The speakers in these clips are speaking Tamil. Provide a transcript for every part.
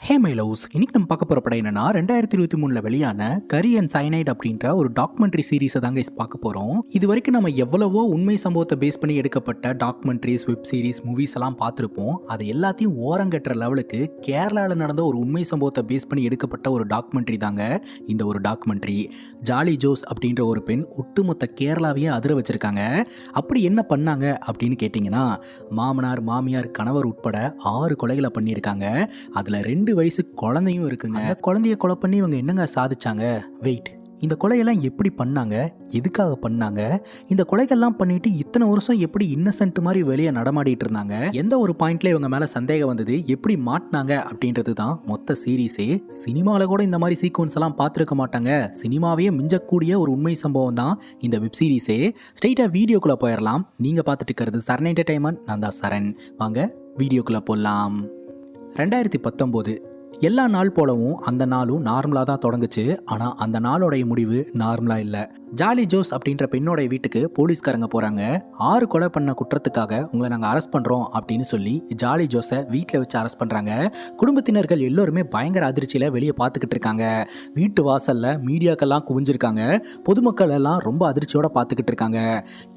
ஹே மை லவ்ஸ், இன்னைக்கு நம்ம பார்க்க போகிற படம் என்னன்னா 2023 வெளியான கரி அண்ட் சைனைட் அப்படின்ற ஒரு டாக்குமெண்ட்ரி சீரீஸை தாங்க பார்க்க போகிறோம். இது வரைக்கும் நம்ம எவ்வளவோ உண்மை சம்பவத்தை பேஸ் பண்ணி எடுக்கப்பட்ட டாக்குமெண்ட்ரிஸ், வெப் சீரிஸ், மூவிஸ் எல்லாம் பார்த்துருப்போம். அது எல்லாத்தையும் ஓரங்கட்டுற லெவலுக்கு கேரளாவில் நடந்த ஒரு உண்மை சம்பவத்தை பேஸ் பண்ணி எடுக்கப்பட்ட ஒரு டாக்குமெண்ட்ரி தாங்க இந்த ஒரு டாக்குமெண்ட்ரி. ஜாலி ஜோஸ் அப்படின்ற ஒரு பெண் ஒட்டுமொத்த கேரளாவையே அதிர வச்சிருக்காங்க. அப்படி என்ன பண்ணாங்க அப்படின்னு கேட்டிங்கன்னா, மாமனார், மாமியார், கணவர் உட்பட 6 கொலைகளை பண்ணியிருக்காங்க. அதில் 2 வயசு குழந்தையும் இருக்குங்க. அந்த குழந்தைய கொலை பண்ணி இவங்க என்னங்க சாதிச்சாங்க? வெயிட், இந்த கொலையெல்லாம் எப்படி பண்ணாங்க? எதுக்காக பண்ணாங்க? இந்த கொலைகள்லாம் பண்ணிட்டு இத்தனை வருஷம் எப்படி இன்னசென்ட் மாதிரி வெளியே நடமாடிட்டு இருந்தாங்க? எந்த ஒரு பாயிண்ட்ல இவங்க மேல சந்தேகம் வந்தது, எப்படி மாட்டினாங்க அப்படின்றது தான் மொத்த சீரீஸே. சினிமாவில் கூட இந்த மாதிரி சீக்வன்ஸ் எல்லாம் பார்த்துருக்க மாட்டாங்க. சினிமாவையே மிஞ்சக்கூடிய ஒரு உண்மை சம்பவம் தான் இந்த வெப் சீரீஸே. ஸ்ட்ரெயிட்டா வீடியோக்குள்ள போயிடலாம். நீங்க பார்த்துட்டு இருக்கிறது சரண் என்டர்டைன்மெண்ட். நான் தான் சரண். வாங்க வீடியோக்குள்ள போடலாம். 2019 எல்லா நாள் போலவும் அந்த நாளும் நார்மலாக தான் தொடங்குச்சு. ஆனால் அந்த நாளோடைய முடிவு நார்மலாக இல்லை. ஜாலி ஜோஸ் அப்படின்ற பெண்ணோடைய வீட்டுக்கு போலீஸ்காரங்க போகிறாங்க. 6 கொலை பண்ண குற்றத்துக்காக உங்களை நாங்கள் அரெஸ்ட் பண்ணுறோம் அப்படின்னு சொல்லி ஜாலி ஜோஸை வீட்டில் வச்சு அரெஸ்ட் பண்ணுறாங்க. குடும்பத்தினர்கள் எல்லோருமே பயங்கர அதிர்ச்சியில் வெளியே பார்த்துக்கிட்டு இருக்காங்க. வீட்டு வாசலில் மீடியாக்கெல்லாம் குவிஞ்சிருக்காங்க. பொதுமக்கள் எல்லாம் ரொம்ப அதிர்ச்சியோட பார்த்துக்கிட்டு இருக்காங்க.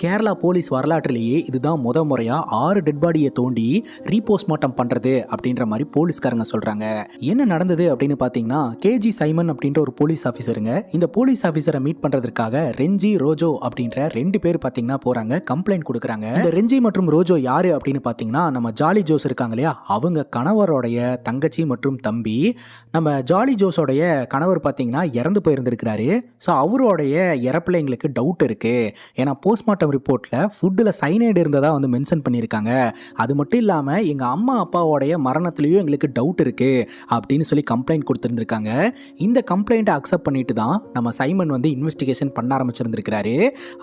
கேரளா போலீஸ் வரலாற்றிலேயே இதுதான் முறையாக 6 டெட் பாடியை தோண்டி ரீபோஸ்ட்மார்ட்டம் பண்ணுறது அப்படின்ற மாதிரி போலீஸ்காரங்க சொல்கிறாங்க. என்ன நடந்தது அப்படின்னு பார்த்தீங்கன்னா, கேஜி சைமன் அப்படின்ற ஒரு போலீஸ் ஆஃபீஸருங்க. இந்த போலீஸ் ஆஃபீஸரை மீட் பண்ணுறதுக்காக ரெஞ்சி, ரோஜோ அப்படின்ற 2 பேர் பார்த்தீங்கன்னா போகிறாங்க. கம்ப்ளைண்ட் கொடுக்குறாங்க. இந்த ரெஞ்சி மற்றும் ரோஜோ யாரு அப்படின்னு பார்த்தீங்கன்னா, நம்ம ஜாலி ஜோஸ் இருக்காங்க இல்லையா, அவங்க கணவருடைய தங்கச்சி மற்றும் தம்பி. நம்ம ஜாலி ஜோஸோடைய கணவர் பார்த்தீங்கன்னா இறந்து போயிருந்திருக்கிறாரு. ஸோ அவருடைய இறப்பில் எங்களுக்கு டவுட் இருக்கு. ஏன்னா போஸ்ட்மார்ட்டம் ரிப்போர்ட்டில் ஃபுட்டில் சைனைடு இருந்ததா வந்து மென்ஷன் பண்ணியிருக்காங்க. அது மட்டும் இல்லாமல் எங்கள் அம்மா அப்பாவோடைய மரணத்துலேயும் எங்களுக்கு டவுட் இருக்கு அப்படின்னு சொல்லி கம்ப்ளைண்ட் கொடுத்துருந்துருக்காங்க. இந்த கம்ப்ளைண்ட்டை அக்செப்ட் பண்ணிட்டு தான் நம்ம சைமன் வந்து இன்வெஸ்டிகேஷன் பண்ண ஆரம்பிச்சிருந்திருக்கிறாரு.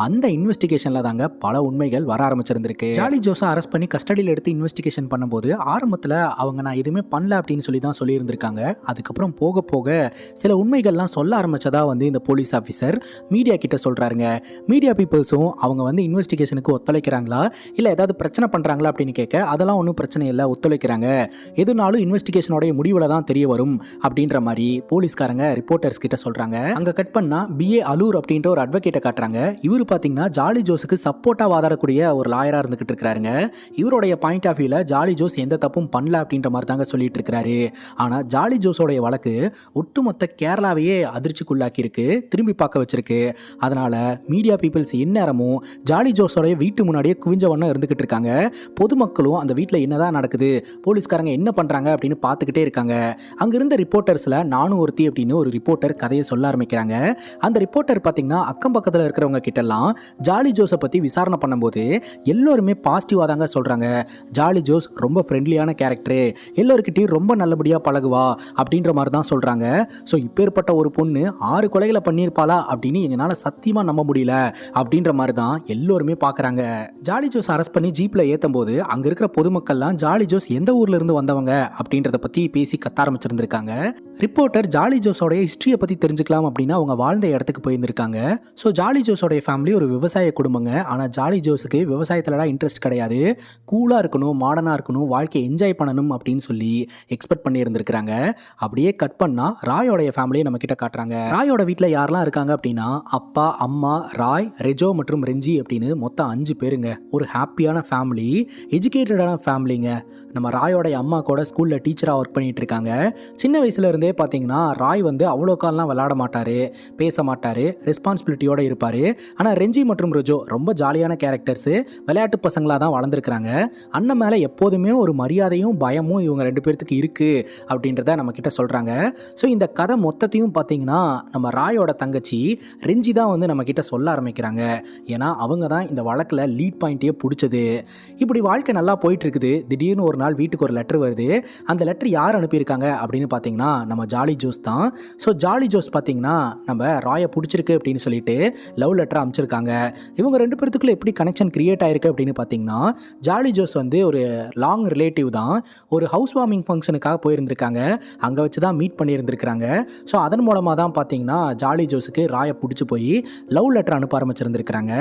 அந்த இன்வெஸ்டிகேஷனில் தாங்க பல உண்மைகள் வர ஆரம்பிச்சிருந்திருக்கு. ஜாலி ஜோஸை அரெஸ்ட் பண்ணி கஸ்டடியில் எடுத்து இன்வெஸ்டிகேஷன் பண்ணும்போது ஆரம்பத்தில் அவங்க நான் எதுவுமே பண்ணல அப்படின்னு சொல்லி தான் சொல்லியிருந்திருக்காங்க. அதுக்கப்புறம் போக போக சில உண்மைகள்லாம் சொல்ல ஆரம்பிச்சதா வந்து இந்த போலீஸ் ஆஃபீஸர் மீடியா கிட்ட சொல்கிறாருங்க. மீடியா பீப்புள்ஸும் அவங்க வந்து இன்வெஸ்டிகேஷனுக்கு ஒத்துழைக்கிறாங்களா இல்லை ஏதாவது பிரச்சனை பண்ணுறாங்களா அப்படின்னு கேட்க, அதெல்லாம் ஒன்றும் பிரச்சனை இல்லை, ஒத்துழைக்கிறாங்க. எதுனாலும் இன்வெஸ்டிகேஷனோடைய முடிவில் தான் தெரிய வரும் அப்படின்ற மாதிரி போலீஸ்காரங்க ரிப்போர்ட்டர்ஸ் கிட்ட சொல்றாங்க. அங்க கட் பண்ணா பிஏ அலூர் அப்படின்ற ஒரு அட்வொகேட்டை காட்டுறாங்க. இவர் பாத்தீங்கன்னா ஜாலி ஜோஸுக்கு சப்போர்ட்டா வாதாடக்கூடிய ஒரு லாயரா இருந்துகிட்டு இருக்காருங்க. இவருடைய பாயிண்ட் ஆஃப் வியூல ஜாலி ஜோஸ் எந்த தப்பும் பண்ணல அப்படின்ற மாதிரி தாங்க சொல்லிட்டு இருக்காரு. ஆனா ஜாலி ஜோஸோடைய வழக்கு ஒட்டுமொத்த கேரளாவையே அதிர்ச்சிக்குள்ளாக்கி இருக்கு, திரும்பி பார்க்க வச்சிருக்கு. அதனால மீடியா பீப்புள்ஸ் எந்நேரமும் ஜாலி ஜோஸோடைய வீட்டு முன்னாடியே குவிஞ்ச வண்ணம் இருந்துகிட்டு இருக்காங்க. பொதுமக்களும் அந்த வீட்டில் என்னதான் நடக்குது, போலீஸ்காரங்க என்ன பண்றாங்க அப்படின்னு பார்த்துக்கிட்டே இருக்காங்க. அங்கிருந்த ரிப்போர்ட்டர்ஸ்ல நானும் ஒருத்தி அப்படின்னு ஒரு ரிப்போர்ட்டர் கதையை சொல்ல ஆரம்பிக்கிறாங்க. அந்த ரிப்போர்ட்டர் பார்த்தீங்கன்னா அக்கம் பக்கத்தில் இருக்கிறவங்க கிட்டலாம் ஜாலி ஜோஸை பற்றி விசாரணை பண்ணும்போது எல்லோருமே பாசிட்டிவாக தாங்க சொல்கிறாங்க. ஜாலி ஜோஸ் ரொம்ப ஃப்ரெண்ட்லியான கேரக்டரு, எல்லோருக்கிட்டையும் ரொம்ப நல்லபடியாக பழகுவா அப்படின்ற மாதிரி தான் சொல்கிறாங்க. ஸோ இப்பேற்பட்ட ஒரு பொண்ணு 6 கொலைகளை பண்ணியிருப்பாளா அப்படின்னு எங்களால் சத்தியமாக நம்ப முடியல அப்படின்ற மாதிரி தான் எல்லோருமே பார்க்குறாங்க. ஜாலி ஜோஸ் அரெஸ்ட் பண்ணி ஜீப்பில் ஏற்றும் போது அங்கே இருக்கிற பொதுமக்கள்லாம் ஜாலி ஜோஸ் எந்த ஊர்ல இருந்து வந்தவங்க அப்படின்றத பற்றி பேசி கத்த ஆரம்பிச்சிருந்திருக்காங்க. ரிப்போர்ட்டர் ஜாலி ஜோஸோட ஹிஸ்டரியை பற்றி தெரிஞ்சுக்கலாம் அப்படின்னு அவங்க வாழ்ந்த இடத்துக்கு போயிருந்திருக்காங்க. ஸோ ஜாலி ஜோஸோடைய ஃபேமிலி ஒரு விவசாய குடும்பங்க. ஆனால் ஜாலி ஜோஸுக்கு விவசாயத்துலலாம் இன்ட்ரெஸ்ட் கிடையாது. கூலாக இருக்கணும், மாடர்னாக இருக்கணும், வாழ்க்கையை என்ஜாய் பண்ணணும் அப்படின்னு சொல்லி எக்ஸ்பெக்ட் பண்ணி இருந்திருக்கிறாங்க. அப்படியே கட் பண்ணா ராயோடைய ஃபேமிலியை நம்ம கிட்ட காட்டுறாங்க. ராயோட வீட்டில் யாரெல்லாம் இருக்காங்க அப்படின்னா அப்பா, அம்மா, ராய், ரெஜோ மற்றும் ரெஞ்சி அப்படின்னு மொத்தம் 5 பேருங்க. ஒரு ஹாப்பியான ஃபேமிலி, எஜுகேட்டடான ஃபேமிலிங்க. நம்ம ராயோடைய அம்மா கூட ஸ்கூலில் டீச்சராக ஒர்க் பண்ணிட்டு இருக்காங்க. சின்ன வயசுல இருந்தே பார்த்தீங்கன்னா ராய் வந்து அவ்வளோ கால்லாம் விளையாட மாட்டாரு, பேச மாட்டாரு, ரெஸ்பான்சிபிலிட்டியோட இருப்பாரு. ஆனால் ரெஞ்சி மற்றும் ரோஜோ ரொம்ப ஜாலியான கேரக்டர்ஸ், விளையாட்டு பசங்களாக தான் வளர்ந்துருக்கிறாங்க. அண்ணன் மேலே எப்போதுமே ஒரு மரியாதையும் பயமும் இவங்க 2 பேர்த்துக்கு இருக்கு அப்படின்றத நம்ம கிட்ட சொல்றாங்க. ஸோ இந்த கதை மொத்தத்தையும் பார்த்தீங்கன்னா நம்ம ராயோட தங்கச்சி ரெஞ்சி தான் வந்து நம்ம கிட்ட சொல்ல ஆரம்பிக்கிறாங்க. ஏன்னா அவங்க தான் இந்த வழக்கில் லீட் பாயிண்ட்டே பிடிச்சது. இப்படி வாழ்க்கை நல்லா போயிட்டு இருக்குது. திடீர்னு ஒரு நாள் வீட்டுக்கு ஒரு லெட்டர் வருது. அந்த லெட்டர் யார் அனுப்பியிருக்காங்க அப்படின்னு பார்த்தீங்கன்னா நம்ம ஜாலி ஜோஸ் தான். ஸோ ஜாலி ஜோஸ் பார்த்தீங்கன்னா நம்ம ராயை பிடிச்சிருக்கு அப்படின்னு சொல்லிட்டு லவ் லெட்டர் அமைச்சிருக்காங்க. இவங்க 2 பேத்துக்குள்ள எப்படி கனெக்ஷன் கிரியேட் ஆயிருக்கு அப்படின்னு பார்த்தீங்கன்னா, ஜாலி ஜோஸ் வந்து ஒரு லாங் ரிலேட்டிவ் தான். ஒரு ஹவுஸ் வார்மிங் ஃபங்க்ஷனுக்காக போயிருந்திருக்காங்க. அங்கே வச்சு தான் மீட் பண்ணியிருந்திருக்கிறாங்க. ஸோ அதன் மூலமாக தான் பார்த்தீங்கன்னா ஜாலி ஜோஸுக்கு ராயை பிடிச்சி போய் லவ் லெட்டர் அனுப்ப ஆரம்பிச்சிருந்திருக்கிறாங்க.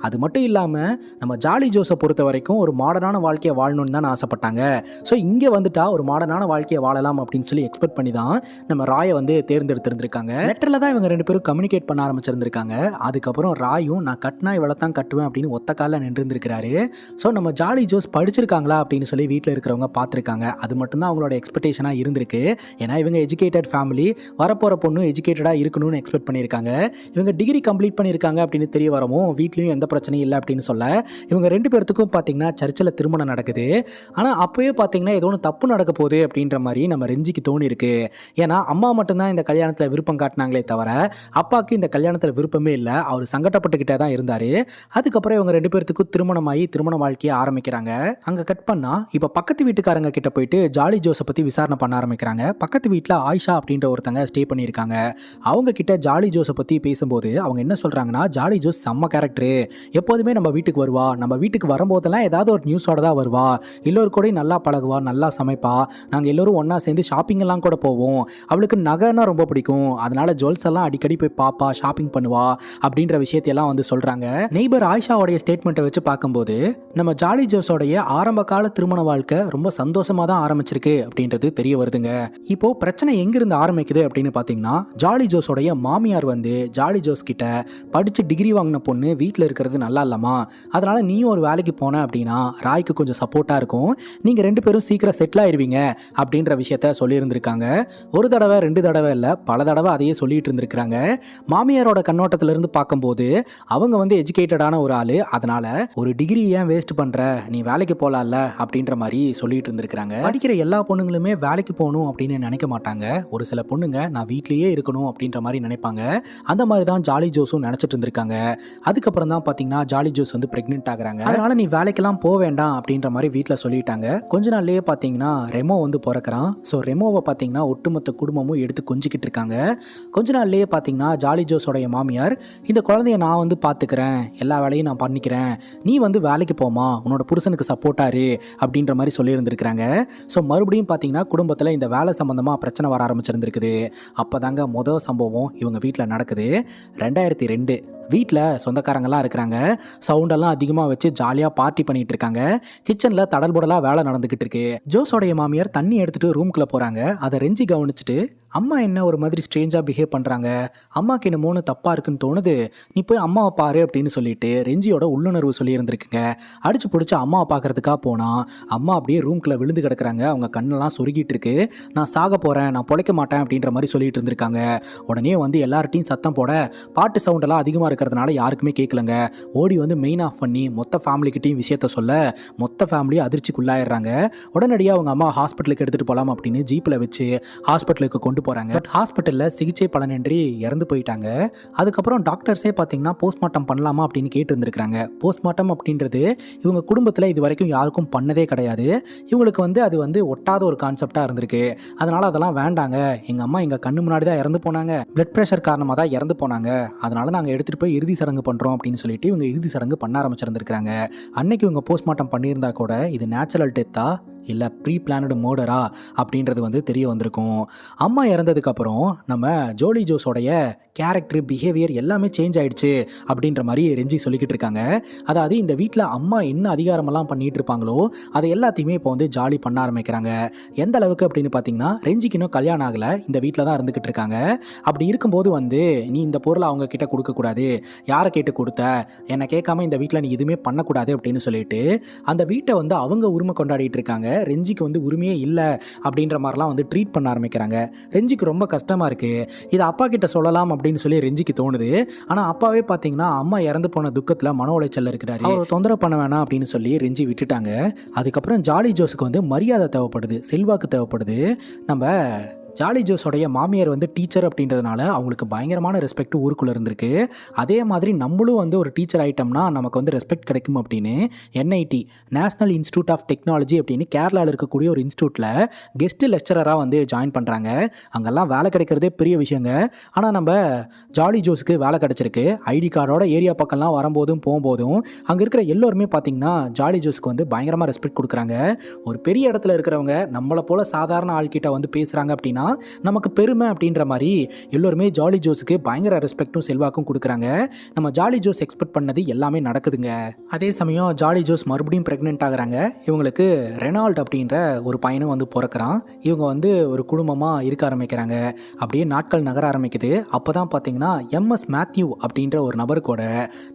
அது மட்டும் இல்லாமல் நம்ம ஜாலி ஜோஸை பொறுத்த வரைக்கும் ஒரு மாடர்னான வாழ்க்கையை வாழணும்னு தான் ஆசைப்பட்டாங்க. ஸோ இங்கே வந்துட்டா ஒரு மாடர்னான வாழ்க்கையை வாழலாம் அப்படின்னு சொல்லி எக்ஸ்பெக்ட் பண்ணி தான் நம்ம ராயை வந்து தேர்ந்தெடுத்திருந்திருக்காங்க. லெட்டரில் தான் இவங்க 2 பேரும் கம்யூனிகேட் பண்ண ஆரம்பிச்சிருந்திருக்காங்க. அதுக்கப்புறம் ராயும் நான் கட்டினா இவ்வளோ தான் கட்டுவேன் அப்படின்னு ஒத்த காலில் நின்றுருந்துருக்கிறாரு. ஸோ நம்ம ஜாலி ஜோஸ் படிச்சிருக்காங்களா அப்படின்னு சொல்லி வீட்டில் இருக்கிறவங்க பார்த்துருக்காங்க. அது மட்டும்தான் அவங்களோட எக்ஸ்பெக்டேஷனாக இருந்திருக்கு. ஏன்னா இவங்க எஜுகேட்டட் ஃபேமிலி, வரப்போகிற பொண்ணு எஜுகேட்டடாக இருக்கணும்னு எக்ஸ்பெக்ட் பண்ணியிருக்காங்க. இவங்க டிகிரி கம்ப்ளீட் பண்ணியிருக்காங்க அப்படின்னு தெரிய வரவும் வீட்லேயும் எந்த பிரச்சனையும் இல்லை அப்படின்னு சொல்ல இவங்க 2 பேர்த்துக்கும் பார்த்தீங்கன்னா சர்ச்சில் திருமணம் நடக்குது. ஆனால் அப்போயே பார்த்தீங்கன்னா ஏதோ ஒன்று தப்பு நடக்க போகுது அப்படின்ற மாதிரி நம்ம ரெஞ்சிக்கு தோணிருக்கு. ஏன்னா அம்மா மட்டும்தான் இந்த கல்யாணத்தில் விருப்பம் காட்டினாங்களே தவிர அப்பாவுக்கு இந்த கல்யாணத்தில் விருப்பமே இல்லை. அவர் சங்கடப்பட்டுக்கிட்டே தான் இருந்தார். அதுக்கப்புறம் இவங்க 2 பேர்த்துக்கும் திருமணமாகி திருமண வாழ்க்கையை ஆரம்பிக்கிறாங்க. அங்கே கட் பண்ணால் இப்போ பக்கத்து வீட்டுக்காரங்க கிட்ட போயிட்டு ஜாலி ஜோஸை பற்றி விசாரணை பண்ண ஆரம்பிக்கிறாங்க. பக்கத்து வீட்டில் ஆயிஷா அப்படின்ற ஒருத்தங்க ஸ்டே பண்ணியிருக்காங்க. அவங்க கிட்ட ஜாலி ஜோஸை பற்றி பேசும்போது அவங்க என்ன சொல்கிறாங்கன்னா, ஜாலி ஜோஸ் செம்ம கேரக்டரு, எப்போதுமே நம்ம வீட்டுக்கு வருவா, நம்ம வீட்டுக்கு வரும்போதெல்லாம் ஏதாவது ஒரு நியூஸோட தான் வருவா, எல்லோரு கூட நல்லா பழகுவா, நல்லா சமைப்பா, நாங்கள் எல்லோரும் ஒன்றா சேர்ந்து ஷாப்பிங் எல்லாம் கூட போவோம், அவளுக்கு நகைன்னா ரொம்ப பிடிக்கும், அதனால ஜுவல்ஸ் எல்லாம் அடிக்கடி போய் பாப்பா, ஷாப்பிங் பண்ணுவா அப்படின்ற விஷயத்தையெல்லாம் வந்து சொல்கிறாங்க. நெய்பர் ஆயிஷாவோடைய ஸ்டேட்மெண்ட்டை வச்சு பார்க்கும்போது நம்ம ஜாலி ஜோஸோடைய ஆரம்ப கால திருமண வாழ்க்கை ரொம்ப சந்தோஷமாக தான் ஆரம்பிச்சிருக்கு அப்படின்றது தெரிய வருதுங்க. இப்போ பிரச்சனை எங்கிருந்து ஆரம்பிக்குது அப்படின்னு பார்த்தீங்கன்னா, ஜாலி ஜோஸோடைய மாமியார் வந்து ஜாலி ஜோஸ் கிட்ட படித்து டிகிரி வாங்கின பொண்ணு வீட்டில் இருக்கிறது நல்லா இல்லம்மா, அதனால நீயும் ஒரு வேலைக்கு போன அப்படின்னா ராய்க்கு கொஞ்சம் சப்போர்ட்டாக இருக்கும், நீங்கள் 2 பேரும் சீக்கிரம் செட்டில் ஆயிடுவீங்க அப்படின்ற விஷயத்த சொல்லியிருந்திருக்காங்க. ஒரு தடவை 2 தடவை இல்லை, பல தடவை அதையே சொல்லிட்டு இருந்திருக்கிறாங்க. மாமியாரோட கண்ணோட்டத்திலிருந்து பார்க்கும்போது அவங்க வந்து எஜுகேட்டடான ஒரு ஆள், அதனால ஒரு டிகிரி ஏன் வேஸ்ட் பண்ணுற, நீ வேலைக்கு போகலாம்ல அப்படின்ற மாதிரி சொல்லிட்டு இருந்திருக்கிறாங்க. படிக்கிற எல்லா பொண்ணுங்களுமே வேலைக்கு போகணும் அப்படின்னு நினைக்க மாட்டாங்க. ஒரு சில பொண்ணுங்க நான் வீட்லேயே இருக்கணும் அப்படின்ற மாதிரி நினைப்பாங்க. அந்த மாதிரி தான் ஜாலி ஜோஸும் நினச்சிட்டு இருந்திருக்காங்க. அதுக்கப்புறம் தான் பார்த்தீங்கன்னா ஜாலி ஜோஸ் வந்து பிரெக்னென்ட் ஆகுறாங்க. அதனால நீ வேலைக்கெல்லாம் போக வேண்டாம் அப்படின்ற மாதிரி வீட்டில் சொல்லிட்டாங்க. கொஞ்ச நாள்லயே பார்த்தீங்கன்னா ரெமோ வந்து பிறக்கிறான். ஸோ ரெமோவை பார்த்தீங்கன்னா ஒட்டுமொத்த குடும்பமும் எடுத்து கொஞ்சிக்கிட்டு இருக்காங்க. கொஞ்ச நாள்லயே பார்த்தீங்கன்னா ஜாலி ஜோஸோடைய மாமியார், இந்த குழந்தைய நான் வந்து பார்த்துக்கிறேன், எல்லா வேலையும் நான் பண்ணிக்கிறேன், நீ வந்து வேலைக்கு போமா, உன்னோட புருஷனுக்கு சப்போர்ட்டாரு அப்படின்ற மாதிரி சொல்லியிருந்திருக்கிறாங்க. ஸோ மறுபடியும் பார்த்தீங்கன்னா குடும்பத்தில் இந்த வேலை சம்பந்தமாக பிரச்சனை வர ஆரம்பிச்சிருந்துருக்குது. அப்போ தாங்க மொதல் சம்பவம் இவங்க வீட்டில் நடக்குது. 2002 வீட்டில் சொந்தக்காரங்களாம் இருக்கிறாங்க. சவுண்டெல்லாம் அதிகமாக வச்சு ஜாலியாக பார்ட்டி பண்ணிட்டு இருக்காங்க. கிச்சனில் தடல்புடலாக வேலை நடந்துக்கிட்டு இருக்கு. ஜோஸோடைய மாமியார் தண்ணி எடுத்துகிட்டு ரூம்குள்ளே போகிறாங்க. அதை ரெஞ்சி கவனிச்சுட்டு, அம்மா என்ன ஒரு மாதிரி ஸ்ட்ரேஞ்சாக பிஹேவ் பண்ணுறாங்க, அம்மாவுக்கு என்ன மோனு தப்பாக இருக்குன்னு தோணுது, நீ போய் அம்மாவை பாரு அப்படின்னு சொல்லிட்டு ரெஞ்சியோட உள்ளுணர்வு சொல்லியிருந்திருக்குங்க. அடிச்சு பிடிச்சி அம்மாவை பார்க்கறதுக்காக போனால் அம்மா அப்படியே ரூம்குள்ளே விழுந்து கிடக்குறாங்க. அவங்க கண்ணெல்லாம் சொருகிட்டு இருக்கு. நான் சாக போகிறேன், நான் பொழைக்க மாட்டேன் அப்படின்ற மாதிரி சொல்லிட்டு இருந்திருக்காங்க. உடனே வந்து எல்லார்ட்டையும் சத்தம் போட பாட்டு சவுண்டெல்லாம் அதிகமாக இருக்கிறதுனால யாருக்குமே கேட்கலங்க. ஓடி வந்து மெயின் ஆஃப் பண்ணி மொத்த ஃபேமிலிக்கிட்டையும் விஷயத்த சொல்ல மொத்த ஃபேமிலியும் அதிர்ச்சிக்குள்ளாயிடுறாங்க. உடனடியாக அவங்க அம்மா ஹாஸ்பிட்டலுக்கு எடுத்துகிட்டு போகலாம் அப்படின்னு ஜீப்பில் வச்சு ஹாஸ்பிட்டலுக்கு கொண்டு போகிறாங்க. பட் ஹாஸ்பிட்டலில் சிகிச்சை பலனின்றி இறந்து போயிட்டாங்க. அதுக்கப்புறம் டாக்டர்ஸே பார்த்தீங்கன்னா போஸ்ட்மார்ட்டம் பண்ணலாமா அப்படின்னு கேட்டு இருந்திருக்காங்க. போஸ்ட்மார்ட்டம் அப்படின்றது இவங்க குடும்பத்தில் இது வரைக்கும் யாருக்கும் பண்ணதே கிடையாது. இவங்களுக்கு வந்து அது வந்து ஒட்டாத ஒரு கான்செப்டாக இருந்திருக்கு. அதனால் அதெல்லாம் வேண்டாங்க, எங்கள் அம்மா எங்கள் கண்ணு முன்னாடி தான் இறந்து போனாங்க, பிளட் ப்ரெஷர் காரணமாக தான் இறந்து போனாங்க, அதனால் நாங்கள் எடுத்துகிட்டு போய் இறுதி சடங்கு பண்ணுறோம் அப்படின்னு சொல்லிட்டு இவங்க இறுதி சடங்கு பண்ண ஆரம்பிச்சிருந்திருக்காங்க. அன்னைக்கு இவங்க போஸ்ட்மார்ட்டம் பண்ணியிருந்தா கூட இது நேச்சுரல் டெத்தா இல்லை ப்ரீ பிளானடு மர்டரா அப்படின்றது வந்து தெரிய வந்திருக்கும். அம்மா இறந்ததுக்கப்புறம் நம்ம ஜோலி ஜோஸோடைய கேரக்டர், பிஹேவியர் எல்லாமே சேஞ்ச் ஆயிடுச்சு அப்படின்ற மாதிரி ரெஞ்சி சொல்லிக்கிட்டு இருக்காங்க. அதாவது இந்த வீட்டில் அம்மா என்ன அதிகாரமெல்லாம் பண்ணிட்டு இருப்பாங்களோ அதை எல்லாத்தையுமே இப்போ வந்து ஜாலி பண்ண ஆரம்பிக்கிறாங்க. எந்த அளவுக்கு அப்படின்னு பார்த்தீங்கன்னா, ரெஞ்சிக்கு இன்னும் கல்யாணம் ஆகலை, இந்த வீட்டில் தான் இருந்துக்கிட்டு இருக்காங்க. அப்படி இருக்கும்போது வந்து நீ இந்த பொருளை அவங்க கிட்ட கொடுக்கக்கூடாது, யாரை கேட்டு கொடுத்த, என்னை கேட்காம இந்த வீட்டில் நீ எதுவுமே பண்ணக்கூடாது அப்படின்னு சொல்லிட்டு அந்த வீட்டை வந்து அவங்க உரிமை கொண்டாடிட்டு இருக்காங்க. ரெஞ்சிக்கு வந்து உரிமையே இல்லை அப்படின்ற மாதிரிலாம் வந்து ட்ரீட் பண்ண ஆரம்பிக்கிறாங்க. ரெஞ்சிக்கு ரொம்ப கஷ்டமாக இருக்குது. இதை அப்பா கிட்ட சொல்லலாம் அப்படின்னு சொல்லி ரெஞ்சிக்கு தோணுது. ஆனால் அப்பாவே பார்த்தீங்கன்னா அம்மா இறந்து போன துக்கத்தில் மன உளைச்சல் இருக்கிறாரு, அவர் தொந்தரவு பண்ண வேணாம் அப்படின்னு சொல்லி ரெஞ்சி விட்டுட்டாங்க. அதுக்கப்புறம் ஜாலி ஜோஸுக்கு வந்து மரியாதை தேவைப்படுது, செல்வாக்கு தேவைப்படுது. நம்ம ஜாலி ஜோஸோடைய மாமியார் வந்து டீச்சர் அப்படின்றதுனால அவங்களுக்கு பயங்கரமான ரெஸ்பெக்ட் ஊருக்குள்ளே இருந்திருக்கு. அதே மாதிரி நம்மளும் வந்து ஒரு டீச்சர் ஆகிட்டோம்னா நமக்கு வந்து ரெஸ்பெக்ட் கிடைக்கும் அப்படின்னு NIT, national institute of technology அப்படின்னு கேரளாவில் இருக்கக்கூடிய ஒரு இன்ஸ்டியூட்டில் கெஸ்ட் லெக்சரராக வந்து ஜாயின் பண்ணுறாங்க. அங்கெல்லாம் வேலை கிடைக்கிறதே பெரிய விஷயங்க. ஆனால் நம்ம ஜாலி ஜோஸுக்கு வேலை கிடச்சிருக்கு. ஐடி கார்டோட ஏரியா பக்கம்லாம் வரும்போதும் போகும்போதும் அங்கே இருக்கிற எல்லோருமே பார்த்தீங்கன்னா ஜாலி ஜோஸுக்கு வந்து பயங்கரமாக ரெஸ்பெக்ட் கொடுக்குறாங்க. ஒரு பெரிய இடத்துல இருக்கிறவங்க நம்மளை போல சாதாரண ஆள்கிட்ட வந்து பேசுகிறாங்க அப்படின்னா நமக்கு பெருமை அப்படின்ற மாதிரி எல்லோருமே ஜாலி ஜோஸுக்கு பயங்கர ரெஸ்பெக்டும் செல்வாக்கும் கொடுக்குறாங்க. நம்ம ஜாலி ஜோஸ் எக்ஸ்பெக்ட் பண்ணது எல்லாமே நடக்குதுங்க. அதே சமயம் ஜாலி ஜோஸ் மறுபடியும் ப்ரெக்னென்ட் ஆகுறாங்க. இவங்களுக்கு ரெனால்ட் அப்படின்ற ஒரு பையனும் வந்து பிறக்கிறான். இவங்க வந்து ஒரு குடும்பமாக இருக்க ஆரம்பிக்கிறாங்க. அப்படியே நாட்கள் நகர ஆரம்பிக்குது. அப்போ தான் பார்த்தீங்கன்னா எம்எஸ் மேத்யூ அப்படின்ற ஒரு நபர் கூட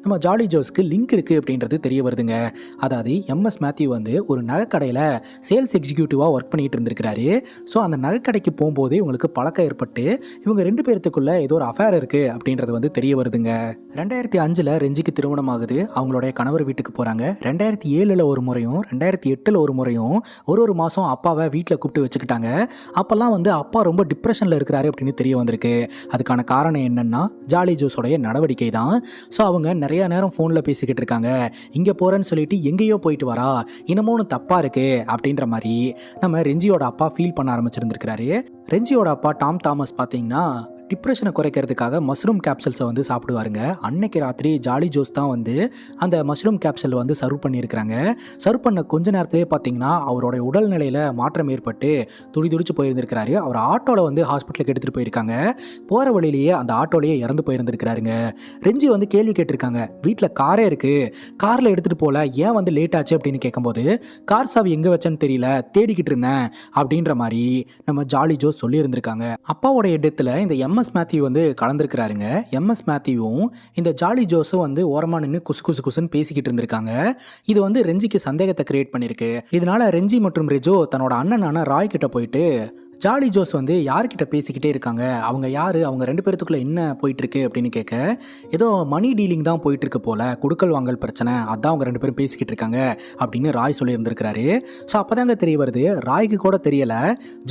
நம்ம ஜாலி ஜோஸ்க்கு லிங்க் இருக்குது அப்படின்றது தெரிய வருதுங்க. அதாவது எம்எஸ் மேத்யூ வந்து ஒரு நகைக்கடையில் சேல்ஸ் எக்ஸிக்யூட்டிவாக ஒர்க் பண்ணிட்டு இருந்திருக்கிறாரு. ஸோ அந்த நகைக்கடைக்கு போகும்போது இவங்களுக்கு பழக்கம் ஏற்பட்டு இவங்க 2 பேர்த்துக்குள்ள ஏதோ ஒரு அஃபேர் இருக்கு அப்படின்றது வந்து தெரிய வருதுங்க. 2005 ரெஞ்சிக்கு திருமணம் ஆகுது. அவங்களுடைய கணவர் வீட்டுக்கு போறாங்க. 2007 ஒரு முறையும் 2008 ஒரு முறையும் ஒரு மாசம் அப்பாவை வீட்டில் கூப்பிட்டு வச்சுக்கிட்டாங்க. அப்பெல்லாம் வந்து அப்பா ரொம்ப டிப்ரெஷன்ல இருக்கிறாரு அப்படின்னு தெரிய வந்திருக்கு. அதுக்கான காரணம் என்னன்னா ஜாலி ஜோஸோடைய நடவடிக்கை தான். ஸோ அவங்க நிறைய நேரம் ஃபோனில் பேசிக்கிட்டு இருக்காங்க. இங்கே போறேன்னு சொல்லிட்டு எங்கேயோ போயிட்டு வரா, இன்னமும் ஒன்று தப்பா இருக்கு அப்படின்ற மாதிரி நம்ம ரெஞ்சியோட அப்பா ஃபீல் பண்ண ஆரம்பிச்சிருந்திருக்கிறாரு. ரெஞ்சியோட அப்பா டாம் தாமஸ் பார்த்தீங்கன்னா டிப்ரெஷனை குறைக்கிறதுக்காக மஷ்ரூம் கேப்சல்ஸை வந்து சாப்பிடுவாருங்க. அன்னைக்கு ராத்திரி ஜாலி ஜோஸ் தான் வந்து அந்த மஷ்ரூம் கேப்சல் வந்து சர்வ் பண்ணியிருக்கிறாங்க. சர்வ் பண்ண கொஞ்ச நேரத்திலே பார்த்தீங்கன்னா அவருடைய உடல்நிலையில் மாற்றம் ஏற்பட்டு துடிதுடிச்சு போயிருந்திருக்கிறாரு. அவர் ஆட்டோவில் வந்து ஹாஸ்பிட்டலுக்கு எடுத்துகிட்டு போயிருக்காங்க. போகிற வழியிலேயே அந்த ஆட்டோலேயே இறந்து போயிருந்திருக்கிறாருங்க. ரெஞ்சி வந்து கேள்வி கேட்டிருக்காங்க, வீட்டில் காரே இருக்குது, காரில் எடுத்துகிட்டு போகல, ஏன் வந்து லேட் ஆச்சு அப்படின்னு கேட்கும்போது கார் சாவி எங்கே வச்சேன்னு தெரியல, தேடிக்கிட்டு இருந்தேன் அப்படின்ற மாதிரி நம்ம ஜாலி ஜோஸ் சொல்லியிருந்திருக்காங்க. அப்பாவோடைய டெத்தில் இந்த எம்எஸ் மேத்யூ வந்து கலந்துருக்கிறாருங்க. எம்எஸ் மேத்யூவும் இந்த ஜாலி ஜோஸும் வந்து ஓரமாக நின்று குசுன்னு பேசிக்கிட்டு இருந்திருக்காங்க. இது வந்து ரெஞ்சிக்கு சந்தேகத்தை கிரியேட் பண்ணியிருக்கு. இதனால ரெஞ்சி மற்றும் ரெஜோ தன்னோட அண்ணனான ராய் கிட்ட போயிட்டு ஜாலி ஜோஸ் வந்து யார்கிட்ட பேசிக்கிட்டே இருக்காங்க, அவங்க யார், அவங்க 2 பேர்த்துக்குள்ளே என்ன போயிட்டுருக்கு அப்படின்னு கேட்க, ஏதோ மணி டீலிங் தான் போயிட்டுருக்கு போல், குடுக்கல் வாங்கல் பிரச்சனை, அதான் அவங்க 2 பேரும் பேசிக்கிட்டு இருக்காங்க அப்படின்னு ராய் சொல்லியிருந்திருக்கிறாரு. ஸோ அப்போ தாங்க தெரிய வருது, ராய்க்கு கூட தெரியலை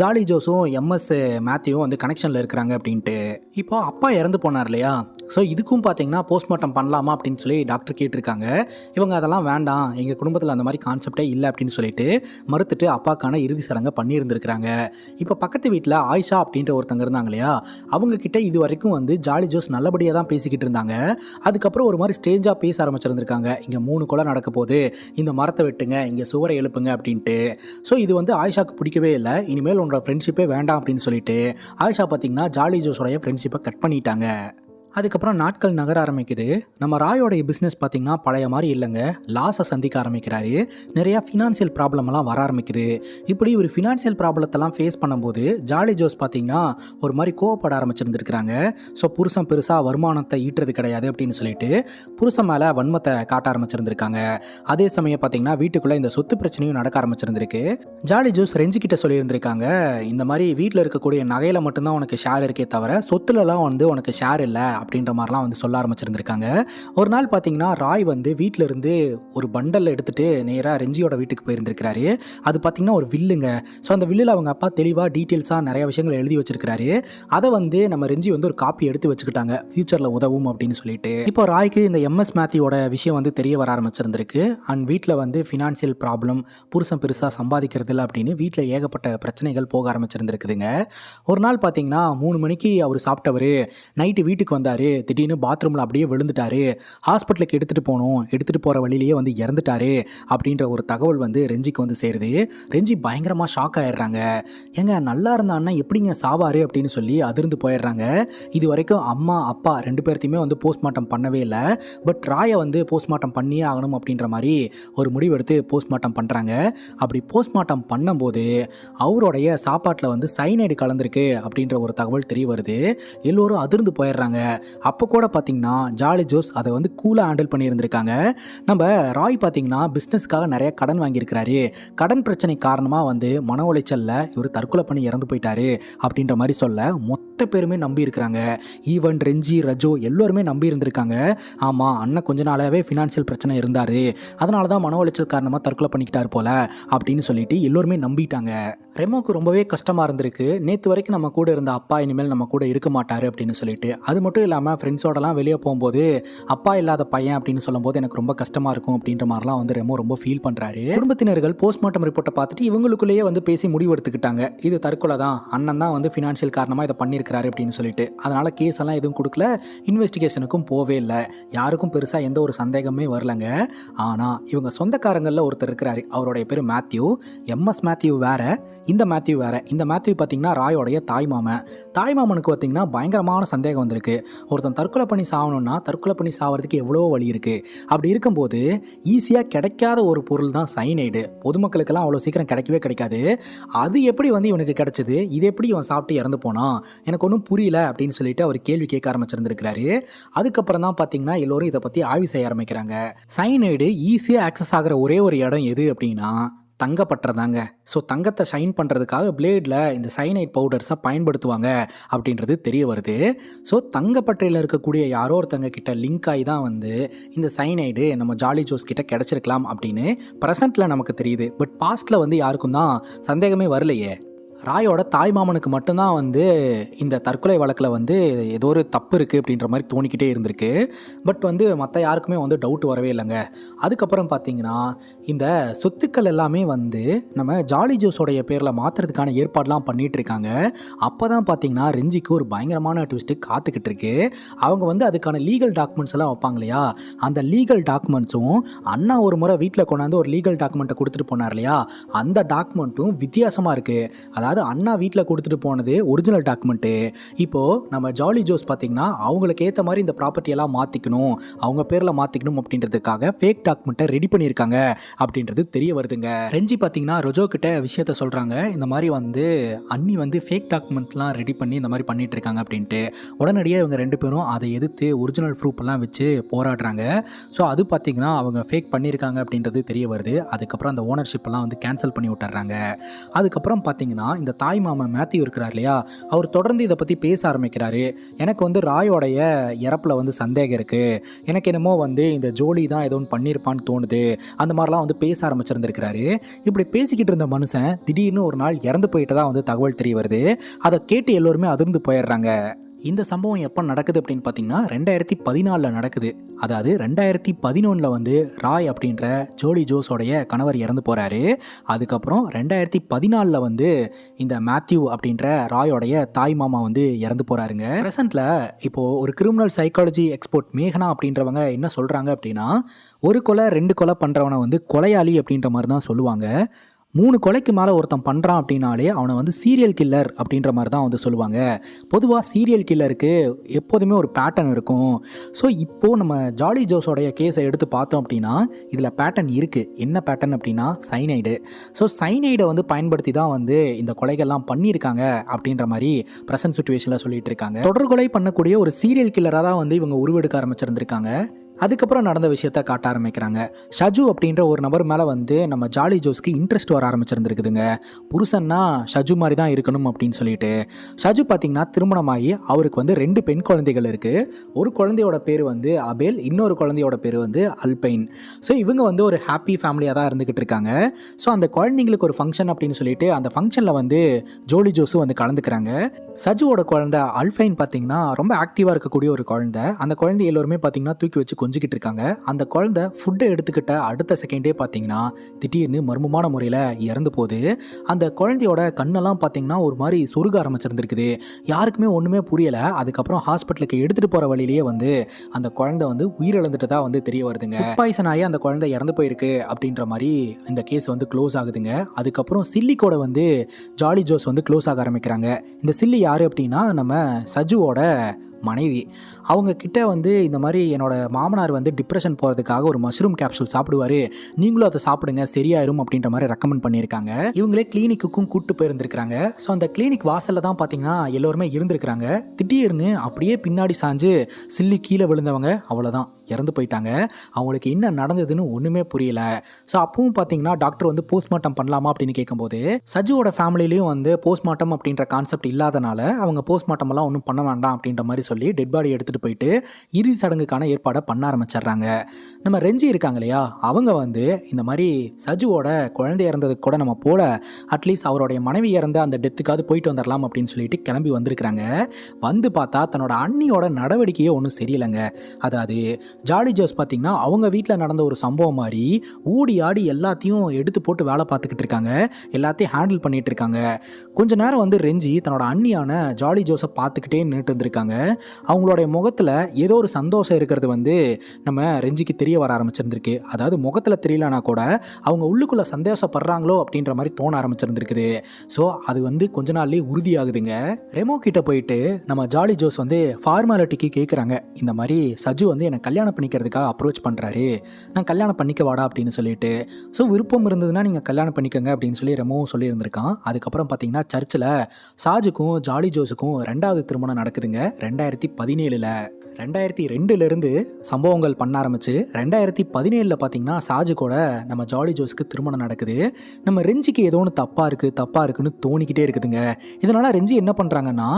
ஜாலி ஜோஸும் எம்எஸ் மேத்யூவும் வந்து கனெக்ஷனில் இருக்கிறாங்க அப்படின்ட்டு. இப்போ அப்பா இறந்து போனார் இல்லையா, ஸோ இதுக்கும் பார்த்தீங்கன்னா போஸ்ட்மார்ட்டம் பண்ணலாமா அப்படின்னு சொல்லி டாக்டர் கேட்டிருக்காங்க. இவங்க அதெல்லாம் வேண்டாம், எங்கள் குடும்பத்தில் அந்த மாதிரி கான்செப்டே இல்லை அப்படின்னு சொல்லிட்டு மறுத்துட்டு அப்பாக்கான இறுதி சடங்கை பண்ணியிருந்திருக்கிறாங்க. இப்போ பக்கத்து வீட்டில் ஆயிஷா அப்படின்ற ஒருத்தங்க இருந்தாங்க இல்லையா, அவங்க கிட்ட இது வரைக்கும் வந்து ஜாலி ஜோஸ் நல்லபடியாக தான் பேசிக்கிட்டு இருந்தாங்க. அதுக்கப்புறம் ஒரு மாதிரி ஸ்டேஜாக பேச ஆரம்பிச்சிருந்திருக்காங்க. இங்கே 3 கொலை நடக்க போது, இந்த மரத்தை வெட்டுங்க, இங்கே சுவரை எழுப்புங்க அப்படின்ட்டு. ஸோ இது வந்து ஆயிஷாவுக்கு பிடிக்கவே இல்லை. இனிமேல் உன்னோட ஃப்ரெண்ட்ஷிப்பே வேண்டாம் அப்படின்னு சொல்லிட்டு ஆயிஷா பார்த்தீங்கன்னா ஜாலி ஜோஸோடைய ஃப்ரெண்ட்ஷிப்பை கட் பண்ணிட்டாங்க. அதுக்கப்புறம் நாட்கள் நகர ஆரம்பிக்குது. நம்ம ராயோடைய பிஸ்னஸ் பார்த்திங்கன்னா பழைய மாதிரி இல்லைங்க, லாஸை சந்திக்க ஆரம்பிக்கிறாரு. நிறையா ஃபினான்ஷியல் ப்ராப்ளமெல்லாம் வர ஆரம்பிக்குது. இப்படி ஒரு ஃபினான்ஷியல் ப்ராப்ளத்தெல்லாம் ஃபேஸ் பண்ணும்போது ஜாலி ஜோஸ் பார்த்திங்கன்னா ஒரு மாதிரி கோவப்பட ஆரம்பிச்சிருந்துருக்கிறாங்க. ஸோ புருஷன் பெருசாக வருமானத்தை ஈட்டுறது கிடையாது அப்படின்னு சொல்லிட்டு புருஷன் மேலே வன்மத்தை காட்ட ஆரம்பிச்சிருந்திருக்காங்க. அதே சமயம் பார்த்திங்கன்னா வீட்டுக்குள்ளே இந்த சொத்து பிரச்சனையும் நடக்க ஆரம்பிச்சிருந்திருக்கு. ஜாலி ஜோஸ் ரெஞ்சிக்கிட்ட சொல்லியிருந்திருக்காங்க, இந்த மாதிரி வீட்டில் இருக்கக்கூடிய நகையில் மட்டும்தான் உனக்கு ஷேர் இருக்கே தவிர சொத்துலலாம் வந்து உனக்கு ஷேர் இல்லை அப்படின்ற மாதிரிலாம் வந்து சொல்ல ஆரம்பிச்சிருந்திருக்காங்க. ஒரு நாள் பார்த்தீங்கன்னா ராய் வந்து வீட்டில் இருந்து ஒரு பண்டல் எடுத்துகிட்டு நேராக ரெஞ்சியோட வீட்டுக்கு போயிருந்திருக்கிறாரு. அது பார்த்தீங்கன்னா ஒரு வில்லுங்க. ஸோ அந்த வில்லில் அவங்க அப்பா தெளிவாக டீட்டெயில்ஸாக நிறைய விஷயங்கள் எழுதி வச்சிருக்கிறாரு. அதை வந்து நம்ம ரெஞ்சி வந்து ஒரு காப்பி எடுத்து வச்சுக்கிட்டாங்க, ஃபியூச்சரில் உதவும் அப்படின்னு சொல்லிட்டு. இப்போ ராய்க்கு இந்த எம்எஸ் மேத்யூவோட விஷயம் வந்து தெரிய வர ஆரம்பிச்சிருந்திருக்கு. அண்ட் வீட்டில் வந்து ஃபினான்ஷியல் ப்ராப்ளம், புருஷன் பெருசாக சம்பாதிக்கிறது இல்லை அப்படின்னு வீட்டில் ஏகப்பட்ட பிரச்சனைகள் போக ஆரம்பிச்சிருந்திருக்குதுங்க. ஒரு நாள் பார்த்தீங்கன்னா 3 மணிக்கு அவர் சாப்பிட்டவர் நைட்டு வீட்டுக்கு வந்தார். திடீர்னு பாத்ரூமில் அப்படியே விழுந்துட்டாரு. ஹாஸ்பிட்டலுக்கு எடுத்துகிட்டு போனோம், எடுத்துகிட்டு போகிற வழியிலேயே வந்து இறந்துட்டாரு அப்படின்ற ஒரு தகவல் வந்து ரெஞ்சிக்கு வந்து சேருது. ரெஞ்சி பயங்கரமாக ஷாக் ஆயிடுறாங்க. ஏங்க நல்லா இருந்த அண்ணன் எப்படிங்க சாவாரு அப்படின்னு சொல்லி அதிர்ந்து போயிடுறாங்க. இது வரைக்கும் அம்மா அப்பா 2 பேர்த்தையுமே வந்து போஸ்ட்மார்ட்டம் பண்ணவே இல்லை. பட் ராயை வந்து போஸ்ட்மார்ட்டம் பண்ணியே ஆகணும் அப்படின்ற மாதிரி ஒரு முடிவெடுத்து போஸ்ட்மார்ட்டம் பண்ணுறாங்க. அப்படி போஸ்ட்மார்ட்டம் பண்ணும்போது அவருடைய சாப்பாட்டில் வந்து சைனைடு கலந்துருக்கு அப்படின்ற ஒரு தகவல் தெரிய வருது. எல்லோரும் அதிர்ந்து போயிடுறாங்க. அப்போ கூட பார்த்தீங்கன்னா ஜாலி ஜோஸ் அதை வந்து கூலாக ஹேண்டில் பண்ணியிருந்திருக்காங்க. நம்ம ராய் பார்த்தீங்கன்னா பிஸ்னஸ்க்காக நிறைய கடன் வாங்கியிருக்கிறாரு. கடன் பிரச்சனை காரணமாக வந்து மன உளைச்சலில் இவர் தற்கொலை பண்ணி இறந்து போயிட்டாரு அப்படின்ற மாதிரி சொல்ல மொத்த மொத்த பேருமே நம்பி இருக்கிறாங்க. ஈவன் ரெஞ்சி, ரஜோ எல்லோருமே நம்பி இருந்திருக்காங்க. ஆமாம், அண்ணன் கொஞ்ச நாளாகவே ஃபினான்ஷியல் பிரச்சனை இருந்தார், அதனால தான் மன உளைச்சல் காரணமாக தற்கொலை பண்ணிக்கிட்டார் போல அப்படின்னு சொல்லிட்டு எல்லோருமே நம்பிட்டாங்க. ரெமோக்கு ரொம்பவே கஷ்டமாக இருந்திருக்கு. நேற்று வரைக்கும் நம்ம கூட இருந்த அப்பா இனிமேல் நம்ம கூட இருக்க மாட்டார் அப்படின்னு சொல்லிட்டு. அது மட்டும் இல்லாமல் ஃப்ரெண்ட்ஸோடலாம் வெளியே போகும்போது அப்பா இல்லாத பையன் அப்படின்னு சொல்லும்போது எனக்கு ரொம்ப கஷ்டமாக இருக்கும் அப்படின்ற மாதிரிலாம் வந்து ரெமோ ரொம்ப ஃபீல் பண்ணுறாரு. குடும்பத்தினர்கள் போஸ்ட்மார்ட்டம் ரிப்போர்ட்டை பார்த்துட்டு இவங்களுக்குள்ளேயே வந்து பேசி முடிவு எடுத்துக்கிட்டாங்க. இது தற்கொலை தான், அண்ணன் தான் வந்து ஃபினான்ஷியல் காரணமாக இதை பண்ணியிருக்கிறாரு அப்படின்னு சொல்லிட்டு. அதனால் கேஸ் எல்லாம் எதுவும் கொடுக்கல, இன்வெஸ்டிகேஷனுக்கும் போவே இல்லை. யாருக்கும் பெருசாக எந்த ஒரு சந்தேகமே வரலங்க. ஆனால் இவங்க சொந்தக்காரங்களில் ஒருத்தர் இருக்கிறாரு. அவருடைய பேர் மேத்யூ. எம்எஸ் மேத்யூ வேற, இந்த மேத்யூ வேற. இந்த மேத்யூ பார்த்தீங்கன்னா ராயோடைய தாய்மாமனுக்கு பார்த்தீங்கன்னா பயங்கரமான சந்தேகம் வந்திருக்கு. ஒருத்தன் தற்கொலை பண்ணி சாகணும்னா தற்கொலை பண்ணி சாகிறதுக்கு எவ்வளோ வழி இருக்குது. அப்படி இருக்கும்போது ஈஸியாக கிடைக்காத ஒரு பொருள் தான் சைனைடு. பொதுமக்களுக்கெல்லாம் அவ்வளோ சீக்கிரம் கிடைக்கவே கிடைக்காது. அது எப்படி வந்து இவனுக்கு கிடைச்சது, இது எப்படி இவன் சாப்பிட்டு இறந்து போனான், எனக்கு ஒன்றும் புரியல அப்படின்னு சொல்லிட்டு அவர் கேள்வி கேட்க ஆரம்பிச்சிருந்திருக்கிறாரு. அதுக்கப்புறம் தான் பார்த்தீங்கன்னா எல்லோரும் இதை பற்றி ஆய்வு செய்ய ஆரம்பிக்கிறாங்க. சைனைடு ஈஸியாக ஆக்சஸ் ஆகிற ஒரே ஒரு இடம் எது அப்படின்னா தங்கப்பட்டதாங்க. ஸோ தங்கத்தை ஷைன் பண்ணுறதுக்காக பிளேடில் இந்த சைனைட் பவுடர்ஸை பயன்படுத்துவாங்க அப்படின்றது தெரிய வருது. ஸோ தங்கப்பட்டையில் இருக்கக்கூடிய யாரோ ஒருத்தங்க கிட்ட லிங்க் ஆகி தான் வந்து இந்த சைனைடு நம்ம ஜாலி ஜோஸ் கிட்ட கிடச்சிருக்கலாம் அப்படின்னு ப்ரெசண்ட்டில் நமக்கு தெரியுது. பட் பாஸ்ட்டில் வந்து யாருக்கும் தான் சந்தேகமே வரலையே. ராயோட தாய்மாமனுக்கு மட்டும்தான் வந்து இந்த தற்கொலை வழக்கில் வந்து ஏதோ ஒரு தப்பு இருக்குது அப்படின்ற மாதிரி தோணிக்கிட்டே இருந்திருக்கு. பட் வந்து மற்ற யாருக்குமே வந்து டவுட் வரவே இல்லைங்க. அதுக்கப்புறம் பார்த்தீங்கன்னா இந்த சொத்துக்கள் எல்லாமே வந்து நம்ம ஜாலி ஜோஸோடைய பேரில் மாற்றுறதுக்கான ஏற்பாடெலாம் பண்ணிகிட்டு இருக்காங்க. அப்போ தான் பார்த்தீங்கன்னா ரெஞ்சிக்கு ஒரு பயங்கரமான ட்விஸ்ட்டு காத்துக்கிட்டு இருக்கு. அவங்க வந்து அதுக்கான லீகல் டாக்குமெண்ட்ஸ் எல்லாம் வைப்பாங்க இல்லையா, அந்த லீகல் டாக்குமெண்ட்ஸும் அண்ணா ஒரு முறை வீட்டில் கொண்டாந்து ஒரு லீகல் டாக்குமெண்ட்டை கொடுத்துட்டு போனார் இல்லையா, அந்த டாக்குமெண்ட்டும் வித்தியாசமாக இருக்குது. அதாவது அண்ணா வீட்டில் கொடுத்துட்டு போனது ஒரிஜினல் டாக்குமெண்ட்டு. இப்போது நம்ம ஜாலி ஜோஸ் பார்த்தீங்கன்னா அவங்களுக்கு ஏற்ற மாதிரி இந்த ப்ராப்பர்ட்டியெல்லாம் மாற்றிக்கணும், அவங்க பேரில் மாற்றிக்கணும் அப்படின்றதுக்காக ஃபேக் டாக்குமெண்ட்டை ரெடி பண்ணியிருக்காங்க அப்படின்றது தெரிய வருதுங்க. ரெஞ்சி பார்த்தீங்கன்னா ரொஜோ கிட்ட விஷயத்த சொல்கிறாங்க. இந்த மாதிரி வந்து அண்ணி வந்து ஃபேக் டாக்குமெண்ட்லாம் ரெடி பண்ணி இந்த மாதிரி பண்ணிட்டு இருக்காங்க அப்படின்ட்டு. உடனடியாக இவங்க ரெண்டு பேரும் அதை எதிர்த்து ஒரிஜினல் ப்ரூஃப்லாம் வச்சு போராடுறாங்க. ஸோ அது பார்த்தீங்கன்னா அவங்க ஃபேக் பண்ணியிருக்காங்க அப்படின்றது தெரிய வருது. அதுக்கப்புறம் அந்த ஓனர்ஷிப்பெல்லாம் வந்து கேன்சல் பண்ணி விட்டுறாங்க. அதுக்கப்புறம் பார்த்தீங்கன்னா இந்த தாய் மாமன் மேத்யூ இருக்கிறார் இல்லையா, அவர் தொடர்ந்து இதை பற்றி பேச ஆரம்பிக்கிறாரு. எனக்கு வந்து ராயோடைய இறப்பில் வந்து சந்தேகம் இருக்குது, எனக்கு என்னமோ வந்து இந்த ஜோலி தான் ஏதோ ஒன்று பண்ணியிருப்பான்னு தோணுது, அந்த மாதிரிலாம் வந்து பேச ஆரம்பிச்சிருந்துருக்கிறாரு. இப்படி பேசிக்கிட்டு இருந்த மனுஷன் திடீர்னு ஒரு நாள் இறந்து போயிட்டு தான் வந்து தகவல் தெரிய வருது. அதை கேட்டு எல்லோருமே அதிர்ந்து போயிடுறாங்க. இந்த சம்பவம் எப்போ நடக்குது அப்படின்னு பார்த்தீங்கன்னா 2014 நடக்குது. அதாவது 2011 வந்து ராய் அப்படின்ற ஜோலி ஜோஸோடைய கணவர் இறந்து போகிறாரு. அதுக்கப்புறம் 2014 வந்து இந்த மேத்யூ அப்படின்ற ராயோடைய தாய் மாமா வந்து இறந்து போகிறாருங்க. ப்ரெசென்ட்டில் இப்போது ஒரு கிரிமினல் சைக்காலஜி எக்ஸ்பர்ட் மேகனா அப்படின்றவங்க என்ன சொல்கிறாங்க அப்படின்னா, ஒரு கொலை 2 கொலை பண்ணுறவனை வந்து கொலையாளி அப்படின்ற மாதிரி தான் சொல்லுவாங்க. 3 கொலைக்கு மேலே ஒருத்தன் பண்ணுறான் அப்படின்னாலே அவனை வந்து சீரியல் கில்லர் அப்படின்ற மாதிரி தான் வந்து சொல்லுவாங்க. பொதுவாக சீரியல் கில்லருக்கு எப்போதுமே ஒரு பேட்டர்ன் இருக்கும். ஸோ இப்போது நம்ம ஜாலி ஜோஸோடைய கேஸை எடுத்து பார்த்தோம் அப்படின்னா இதில் பேட்டர்ன் இருக்குது. என்ன பேட்டர்ன் அப்படின்னா சைனைடு. ஸோ சைனைடை வந்து பயன்படுத்தி தான் வந்து இந்த கொலைகள்லாம் பண்ணியிருக்காங்க அப்படின்ற மாதிரி ப்ரெசன்ட் சிச்சுவேஷனில் சொல்லிட்டு இருக்காங்க. தொடர்கொலை பண்ணக்கூடிய ஒரு சீரியல் கில்லராக தான் வந்து இவங்க உருவெடுக்க ஆரம்பிச்சிருந்திருக்காங்க. அதுக்கப்புறம் நடந்த விஷயத்த காட்ட ஆரம்பிக்கிறாங்க. ஷஜு அப்படின்ற ஒரு நபர் மேலே வந்து நம்ம ஜாலி ஜோஸ்க்கு இன்ட்ரெஸ்ட் வர ஆரம்பிச்சிருந்துருக்குதுங்க. புருஷன்னா ஷஜு மாதிரி தான் இருக்கணும் அப்படின்னு சொல்லிட்டு. ஷஜு பார்த்தீங்கன்னா திருமணமாகி அவருக்கு வந்து 2 பெண் குழந்தைகள் இருக்குது. ஒரு குழந்தையோட பேர் வந்து அபேல், இன்னொரு குழந்தையோட பேர் வந்து அல்பைன். ஸோ இவங்க வந்து ஒரு ஹாப்பி ஃபேமிலியாக தான் இருந்துக்கிட்டு இருக்காங்க. ஸோ அந்த குழந்தைங்களுக்கு ஒரு ஃபங்க்ஷன் அப்படின்னு சொல்லிட்டு அந்த ஃபங்க்ஷனில் வந்து ஜோலி ஜோஸும் வந்து கலந்துக்கிறாங்க. சஜுவோட குழந்தை அல்பைன் பார்த்தீங்கன்னா ரொம்ப ஆக்டிவாக இருக்கக்கூடிய ஒரு குழந்தை. அந்த குழந்தை எல்லோருமே பார்த்தீங்கன்னா தூக்கி வச்சு கொஞ்சிக்கிட்டு இருக்காங்க. அந்த குழந்தை ஃபுட்டை எடுத்துக்கிட்ட அடுத்த செகண்டே பார்த்தீங்கன்னா திடீர்னு மர்மமான முறையில் இறந்து போகுது. அந்த குழந்தையோட கண்ணெல்லாம் பார்த்தீங்கன்னா ஒரு மாதிரி சொருக ஆரம்பிச்சிருந்துருக்குது. யாருக்குமே ஒன்றுமே புரியலை. அதுக்கப்புறம் ஹாஸ்பிட்டலுக்கு எடுத்துகிட்டு போகிற வழியிலேயே வந்து அந்த குழந்தை வந்து உயிரிழந்துட்டு தான் வந்து தெரிய வருதுங்க. ஃபுட் பாய்சன் ஆகி அந்த குழந்தை இறந்து போயிருக்கு அப்படின்ற மாதிரி இந்த கேஸ் வந்து க்ளோஸ் ஆகுதுங்க. அதுக்கப்புறம் சில்லிக்கோட வந்து ஜாலி ஜோஸ் வந்து க்ளோஸ் ஆக ஆரம்பிக்கிறாங்க. இந்த சில்லி யார் அப்படின்னா நம்ம சஜுவோட மனைவி. அவங்க கிட்ட வந்து இந்த மாதிரி என்னோட மாமனார் வந்து டிப்ரெஷன் போகிறதுக்காக ஒரு மஷ்ரூம் கேப்சூல் சாப்பிடுவார், நீங்களும் அதை சாப்பிடுங்க சரியாயிரும் அப்படின்ற மாதிரி ரெக்கமெண்ட் பண்ணியிருக்காங்க. இவங்களே கிளினிக்குக்கும் கூப்பிட்டு போயிருந்துருக்காங்க. ஸோ அந்த கிளினிக் வாசலில் தான் பார்த்தீங்கன்னா எல்லோருமே இருந்திருக்கிறாங்க. திடீர்னு அப்படியே பின்னாடி சாஞ்சு சில்லி கீழே விழுந்தவங்க அவ்வளோதான் இறந்து போயிட்டாங்க. அவங்களுக்கு என்ன நடந்ததுன்னு ஒன்றுமே புரியல. ஸோ அப்பவும் பார்த்தீங்கன்னா டாக்டர் வந்து போஸ்ட்மார்ட்டம் பண்ணலாமா அப்படின்னு கேட்கும்போது சஜுவோட ஃபேமிலிலையும் வந்து போஸ்ட்மார்ட்டம் அப்படின்ற கான்செப்ட் இல்லாதனால அவங்க போஸ்ட்மார்ட்டம்லாம் ஒன்றும் பண்ண வேண்டாம் அப்படின்ற மாதிரி சொல்லி டெட் பாடி எடுத்துகிட்டு போயிட்டு இறுதி சடங்குக்கான ஏற்பாடை பண்ண ஆரம்பிச்சிடுறாங்க. நம்ம ரெஞ்சி இருக்காங்க இல்லையா, அவங்க வந்து இந்த மாதிரி சஜுவோட குழந்தை இறந்ததுக்கு கூட நம்ம போல அட்லீஸ்ட் அவருடைய மனைவி இறந்த அந்த டெத்துக்காவது போயிட்டு வந்துடலாம் அப்படின்னு சொல்லிட்டு கிளம்பி வந்திருக்கிறாங்க. வந்து பார்த்தா தன்னோட அண்ணியோட நடவடிக்கையே ஒன்றும் சரியில்லைங்க. அதாவது ஜாலி ஜோஸ் பார்த்தீங்கன்னா அவங்க வீட்டில் நடந்த ஒரு சம்பவம் மாதிரி ஊடி ஆடி எல்லாத்தையும் எடுத்து போட்டு வேலை பார்த்துக்கிட்டு இருக்காங்க, எல்லாத்தையும் ஹேண்டில் பண்ணிட்டு இருக்காங்க. கொஞ்ச நேரம் வந்து ரெஞ்சி தன்னோட அண்ணியான ஜாலி ஜோஸை பார்த்துக்கிட்டே நின்றுட்டு இருந்திருக்காங்க. அவங்களுடைய முகத்தில் ஏதோ ஒரு சந்தோஷம் இருக்கிறது வந்து நம்ம ரெஞ்சிக்கு தெரிய வர ஆரம்பிச்சிருந்திருக்கு. அதாவது முகத்தில் தெரியலனா கூட அவங்க உள்ளுக்குள்ளே சந்தோஷப்படுறாங்களோ அப்படின்ற மாதிரி தோண ஆரம்பிச்சிருந்துருக்குது. ஸோ அது வந்து கொஞ்ச நாள்லேயே உறுதியாகுதுங்க. ரெமோ கிட்ட போயிட்டு நம்ம ஜாலி ஜோஸ் வந்து ஃபார்மாலிட்டிக்கு கேட்குறாங்க. இந்த மாதிரி சஜு வந்து என்னை கல்யாணம் பண்ணிக்கிறதுக்காக அப்ரோச் பண்ணுறாரு, நான் கல்யாணம் பண்ணிக்க வாடா அப்படின்னு சொல்லிட்டு. ஸோ விருப்பம் இருந்ததுன்னா நீங்கள் கல்யாணம் பண்ணிக்கோங்க அப்படின்னு சொல்லி ரெமோவும் சொல்லியிருந்திருக்கான். அதுக்கப்புறம் பார்த்தீங்கன்னா சர்ச்சில் சாஜுக்கும் ஜாலி ஜோஸுக்கும் 2வது திருமணம் நடக்குதுங்க 2017. 2002லேருந்து சம்பவங்கள் பண்ண ஆரம்பிச்சு 2017 பார்த்தீங்கன்னா சாஜு கூட நம்ம ஜாலி ஜோஸ்க்கு திருமணம் நடக்குது. நம்ம ரெஞ்சிக்கு ஏதோ ஒன்று தப்பாக இருக்குன்னு தோணிக்கிட்டே இருக்குதுங்க. இதனால் ரெஞ்சி என்ன பண்ணுறாங்கன்னா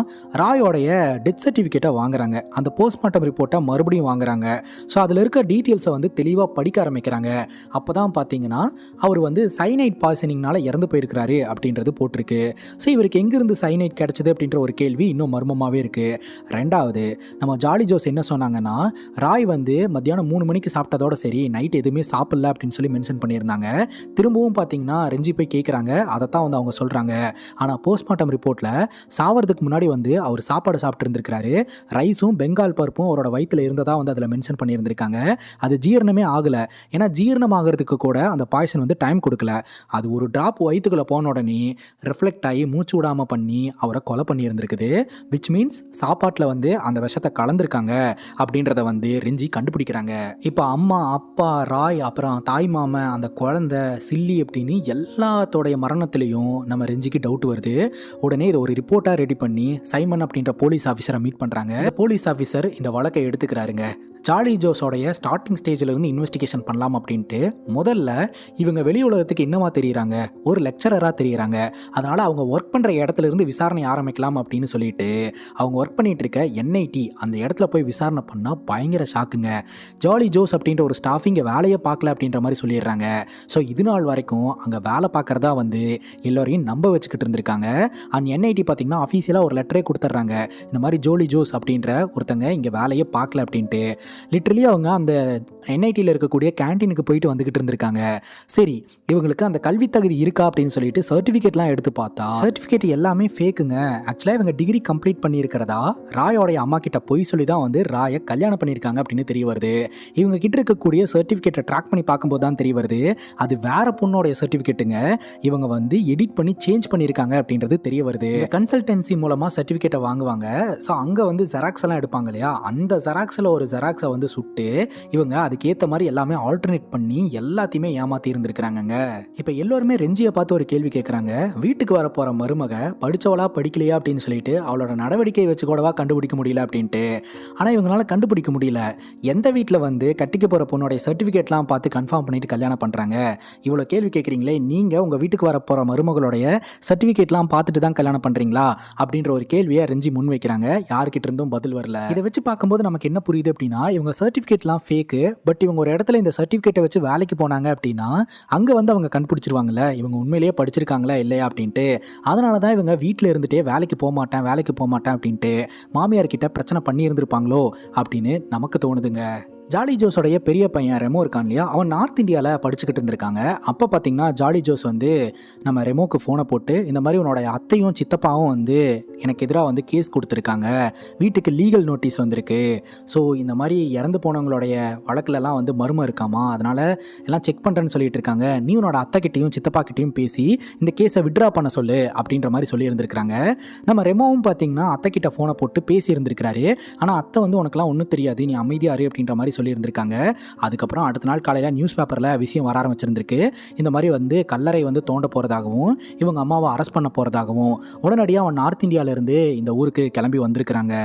ராயோடைய டெத் சர்டிஃபிகேட்டை வாங்குறாங்க, அந்த போஸ்ட்மார்ட்டம் ரிப்போர்ட்டை மறுபடியும் வாங்குறாங்க. ஸோ அதில் இருக்க டீட்டெயில்ஸை வந்து தெளிவாக படிக்க ஆரம்பிக்கிறாங்க. அப்போ தான் பார்த்தீங்கன்னா அவர் வந்து சைனைட் பாய்சனிங்னால இறந்து போயிருக்கிறாரு அப்படின்றது போட்டிருக்கு. ஸோ இவருக்கு எங்கேருந்து சைனைட் கிடைச்சது அப்படின்ற ஒரு கேள்வி இன்னும் மர்மமாகவே இருக்குது. ரெண்டாவது நம்ம ஜாலி ஜோஸ் என்ன சொன்னாங்கன்னா ராய் வந்து மத்தியானம் 3 மணிக்கு சாப்பிட்டதோட சரி நைட் எதுவுமே சாப்பிடல அப்படின்னு சொல்லி மென்ஷன் பண்ணியிருந்தாங்க. திரும்பவும் பார்த்தீங்கன்னா ரெஞ்சி போய் கேட்குறாங்க, அதை தான் வந்து அவங்க சொல்கிறாங்க. ஆனால் போஸ்ட்மார்ட்டம் ரிப்போர்ட்டில் சாவறதுக்கு முன்னாடி வந்து அவர் சாப்பாடு சாப்பிட்டு இருந்திருக்கிறாரு, ரைஸும் பெங்கால் பருப்பும் அவரோட வயிற்றில் இருந்ததாக வந்து அதில் மென்ஷன் பண்ணியிருந்திருக்காங்க. அது ஜீரணமே ஆகலை. ஏன்னா ஜீரணம் ஆகிறதுக்கு கூட அந்த பாய்சன் வந்து டைம் கொடுக்கல. அது ஒரு ட்ராப் வயிற்றுக்குள்ளே போன உடனே ரிஃப்ளெக்ட் ஆகி மூச்சு விடாமல் பண்ணி அவரை கொலை பண்ணியிருந்திருக்குது. விச் மீன்ஸ் சாப்பாட்டில் வந்து அந்த விஷத்தை கலந்துருக்காங்க அப்படின்றத வந்து ரெஞ்சி கண்டுபிடிக்கிறாங்க. இப்போ அம்மா, அப்பா, ராய், அப்புறம் தாய் மாமன், அந்த குழந்தை சில்லி அப்படின்னு எல்லாத்தோடைய மரணத்திலையும் நம்ம ரெஞ்சிக்கு டவுட் வருது. உடனே இதை ஒரு ரிப்போர்ட்டாக ரெடி பண்ணி சைமன் அப்படின்ற போலீஸ் ஆஃபீஸரை மீட் பண்ணுறாங்க. போலீஸ் ஆஃபீஸர் இந்த வழக்கை எடுத்துக்கிறாருங்க. ஜாலி ஜோஸோடைய ஸ்டார்டிங் ஸ்டேஜில் இன்வெஸ்டிகேஷன் பண்ணலாம் அப்படின்ட்டு முதல்ல இவங்க வெளி உலகத்துக்கு என்னவா தெரியுறாங்க, ஒரு லெக்சரராக தெரியுறாங்க. அதனால் அவங்க ஒர்க் பண்ணுற இடத்துல இருந்து விசாரணை ஆரம்பிக்கலாம் அப்படின்னு சொல்லிட்டு அவங்க ஒர்க் பண்ணிட்டு இருக்க என்ஐடி அந்த இடத்துல போய் விசாரணை பண்ணால் பயங்கர ஷாக்குங்க. ஜாலி ஜோஸ் அப்படின்ற ஒரு ஸ்டாஃப் இங்கே வேலையை பார்க்கல அப்படின்ற மாதிரி சொல்லிடுறாங்க. ஸோ இது நாள் வரைக்கும் அங்கே வேலை பார்க்குறதா வந்து எல்லோரையும் நம்ப வச்சுக்கிட்டு இருந்திருக்காங்க. அண்ட் என்ஐடி பார்த்தீங்கன்னா அஃபீஷியலாக ஒரு லெட்டரே கொடுத்துட்றாங்க, இந்த மாதிரி ஜோலி ஜோஸ் அப்படின்ற ஒருத்தங்க இங்கே வேலையே பார்க்கல அப்படின்ட்டு. லிட்ரலி அவங்க அந்த என்ஐடியில் இருக்கக்கூடிய கேன்டீனுக்கு போயிட்டு வந்துக்கிட்டு இருந்திருக்காங்க. சரி, இவங்களுக்கு அந்த கல்வி தகுதி இருக்கா அப்படின்னு சொல்லிட்டு சர்டிஃபிகேட்லாம் எடுத்து பார்த்தா சர்டிஃபிகேட் எல்லாமே ஃபேக்குங்க. ஆக்சுவலாக இவங்க டிகிரி கம்ப்ளீட் பண்ணியிருக்கிறதா ராயோடைய அம்மா கிட்ட போய் சொல்லி தான் வந்து ராயை கல்யாணம் பண்ணியிருக்காங்க அப்படின்னு தெரிய வருது. இவங்க கிட்ட இருக்கக்கூடிய சர்டிஃபிகேட்டை ட்ராக் பண்ணி பார்க்கும்போது தான் தெரிய வருது அது வேற பொண்ணோடைய சர்டிஃபிகேட்டுங்க. இவங்க வந்து எடிட் பண்ணி சேஞ்ச் பண்ணியிருக்காங்க அப்படின்றது தெரிய வருது. கன்சல்டன்சி மூலமாக சர்டிஃபிகேட்டை வாங்குவாங்க. ஸோ அங்கே வந்து ஜெராக்ஸ் எல்லாம் எடுப்பாங்க இல்லையா, அந்த ஜெராக்ஸில் ஒரு ஜெராக்ஸை வந்து சுட்டு இவங்க அதுக்கேற்ற மாதிரி எல்லாமே ஆல்டர்னேட் பண்ணி எல்லாத்தையுமே ஏமாத்தி இருந்திருக்கிறாங்க. இப்போ எல்லோருமே ரெஞ்சியை பார்த்து ஒரு கேள்வி கேட்குறாங்க, வீட்டுக்கு வர போகிற மருமக படித்தவளா படிக்கலையா அப்படின்னு சொல்லிட்டு அவளோட நடவடிக்கை வச்சு கூடவா கண்டுபிடிக்க முடியல அப்படின்ட்டு. ஆனால் இவங்களால கண்டுபிடிக்க முடியல. எந்த வீட்டில் வந்து கட்டிக்க போகிற பொண்ணுடைய சர்டிஃபிகேட்லாம் பார்த்து கன்ஃபார்ம் பண்ணிட்டு கல்யாணம் பண்ணுறாங்க? இவ்வளோ கேள்வி கேட்குறீங்களே, நீங்கள் உங்கள் வீட்டுக்கு வர போகிற மருமகளுடைய சர்டிஃபிகேட்லாம் பார்த்துட்டு தான் கல்யாணம் பண்ணுறீங்களா அப்படின்ற ஒரு கேள்வியை ரெஞ்சி முன் வைக்கிறாங்க. யார்கிட்ட இருந்தும் பதில் வரல. இதை வச்சு பார்க்கும்போது நமக்கு என்ன புரியுது அப்படின்னா இவங்க சர்டிஃபிகேட்லாம் ஃபேக்கு. பட் இவங்க ஒரு இடத்துல இந்த சர்டிஃபிகேட்டை வச்சு வேலைக்கு போனாங்க அப்படின்னா அங்கே வந்து அவங்க கண்டுபிடிச்சிருவாங்கல்ல இவங்க உண்மையிலேயே படிச்சிருக்காங்களா இல்லையா அப்படின்ட்டு. அதனால தான் இவங்க வீட்டில் இருந்துகிட்டே வேலைக்கு போக மாட்டேன் அப்படின்ட்டு மாமியார் கிட்ட பிரச்சனை பண்ணி இருந்திருப்பாங்களோ அப்படின்னு நமக்கு தோணுதுங்க. ஜாலி ஜோஸோடைய பெரிய பையன் ரெமோ இருக்கான் இல்லையா, அவன் நார்த் இந்தியாவில் படிச்சுக்கிட்டு இருந்திருக்காங்க. அப்போ பார்த்தீங்கன்னா ஜாலி ஜோஸ் வந்து நம்ம ரெமோக்கு ஃபோனை போட்டு இந்த மாதிரி உன்னோட அத்தையும் சித்தப்பாவும் வந்து எனக்கு எதிராக வந்து கேஸ் கொடுத்துருக்காங்க, வீட்டுக்கு லீகல் நோட்டீஸ் வந்திருக்கு, ஸோ இந்த மாதிரி இறந்து போனவங்களுடைய வழக்கிலலாம் வந்து மர்மம் இருக்காமா, அதனால் எல்லாம் செக் பண்ணுறேன்னு சொல்லிட்டு இருக்காங்க, நீ உன்னோட அத்தைக்கிட்டையும் சித்தப்பா கிட்டையும் பேசி இந்த கேஸை விட்ரா பண்ண சொல்லு அப்படின்ற மாதிரி சொல்லியிருந்திருக்கிறாங்க. நம்ம ரெமோவும் பார்த்தீங்கன்னா அத்தைக்கிட்ட ஃபோனை போட்டு பேசியிருந்திருக்கிறாரு. ஆனால் அத்தை வந்து உனக்குலாம் ஒன்றும் தெரியாது, நீ அமைதியாரு அப்படின்ற மாதிரி சொல்லியிருந்திருக்காங்க. அதுக்கப்புறம் அடுத்த நாள் காலையில் நியூஸ் பேப்பரில் விஷயம் வர ஆரம்பிச்சிருந்திருக்கு. இந்த மாதிரி வந்து கல்லறை வந்து தோண்ட போகிறதாகவும் இவங்க அம்மாவை அரெஸ்ட் பண்ண போகிறதாகவும் உடனடியாக அவன் நார்த் இந்தியாவிலேருந்து இந்த ஊருக்கு கிளம்பி வந்திருக்கிறாங்க.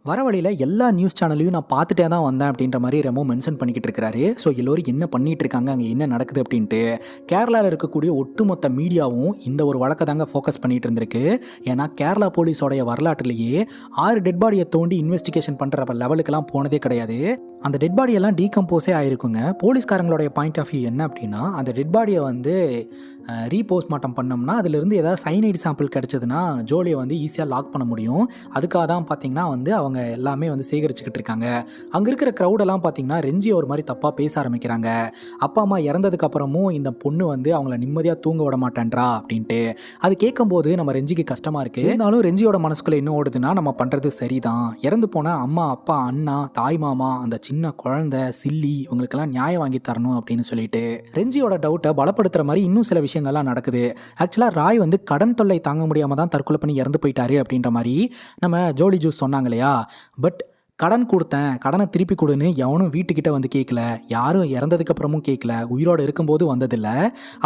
வர வழியில் எல்லா நியூஸ் சேனலையும் நான் பார்த்துட்டே தான் வந்தேன் அப்படின்ற மாதிரி ரெமோ மென்ஷன் பண்ணிக்கிட்டு இருக்கிறாரு. ஸோ எல்லோரும் என்ன பண்ணிட்டு இருக்காங்க, அங்கே என்ன நடக்குது அப்படின்ட்டு கேரளாவில் இருக்கக்கூடிய ஒட்டுமொத்த மீடியாவும் இந்த ஒரு வழக்கை தாங்க ஃபோக்கஸ் பண்ணிட்டு இருந்திருக்கு. ஏன்னா கேரளா போலீஸோடைய வரலாற்றிலேயே 6 டெட் பாடியை தோண்டி இன்வெஸ்டிகேஷன் பண்ணுற லெவலுக்கெல்லாம் போனதே கிடையாது. அந்த டெட் பாடியெல்லாம் டீகம்போஸே ஆயிருக்குங்க. போலீஸ்காரங்களுடைய பாயிண்ட் ஆஃப் வியூ என்ன அப்படின்னா, அந்த டெட் பாடியை வந்து ரீபோஸ்ட்மார்ட்டம் பண்ணோம்னா அதிலிருந்து ஏதாவது சைனைடு சாம்பிள் கிடச்சதுன்னா ஜோலியை வந்து ஈஸியாக லாக் பண்ண முடியும். அதுக்காக தான் பார்த்தீங்கன்னா வந்து அவங்க எல்லாமே வந்து சேகரிச்சுக்கிட்டு இருக்காங்க. அங்கே இருக்கிற க்ரௌடெல்லாம் பார்த்தீங்கன்னா ரெஞ்சியை ஒரு மாதிரி தப்பாக பேச ஆரம்பிக்கிறாங்க. அப்பா அம்மா இறந்ததுக்கு அப்புறமும் இந்த பொண்ணு வந்து அவங்கள நிம்மதியாக தூங்க விட மாட்டேன்றா அப்படின்ட்டு. அது கேட்கும்போது நம்ம ரெஞ்சிக்கு கஷ்டமாக இருக்குது. இருந்தாலும் ரெஞ்சியோட மனசுக்குள்ளே என்ன ஓடுதுன்னா, நம்ம பண்ணுறது சரிதான், இறந்து போன அம்மா அப்பா அண்ணா தாய் மாமா அந்த சின்ன குழந்தை சில்லி இவங்களுக்கெல்லாம் நியாயம் வாங்கி தரணும் அப்படின்னு சொல்லிட்டு ரெஞ்சியோட டவுட்டை பலப்படுத்துற மாதிரி இன்னும் சில விஷயங்கள்லாம் நடக்குது. ஆக்சுவலாக ராய் வந்து கடன் தொல்லை தாங்க முடியாமல் தான் தற்கொலை பண்ணி இறந்து போயிட்டாரு அப்படின்ற மாதிரி நம்ம ஜோலி ஜூஸ் சொன்னாங்க இல்லையா. பட் கடன் கொடுத்தேன், கடனை திருப்பி கொடுன்னு எவனும் வீட்டுக்கிட்ட வந்து கேட்கல, யாரும் இறந்ததுக்கு அப்புறமும் கேட்கல, உயிரோடு இருக்கும்போது வந்ததில்லை.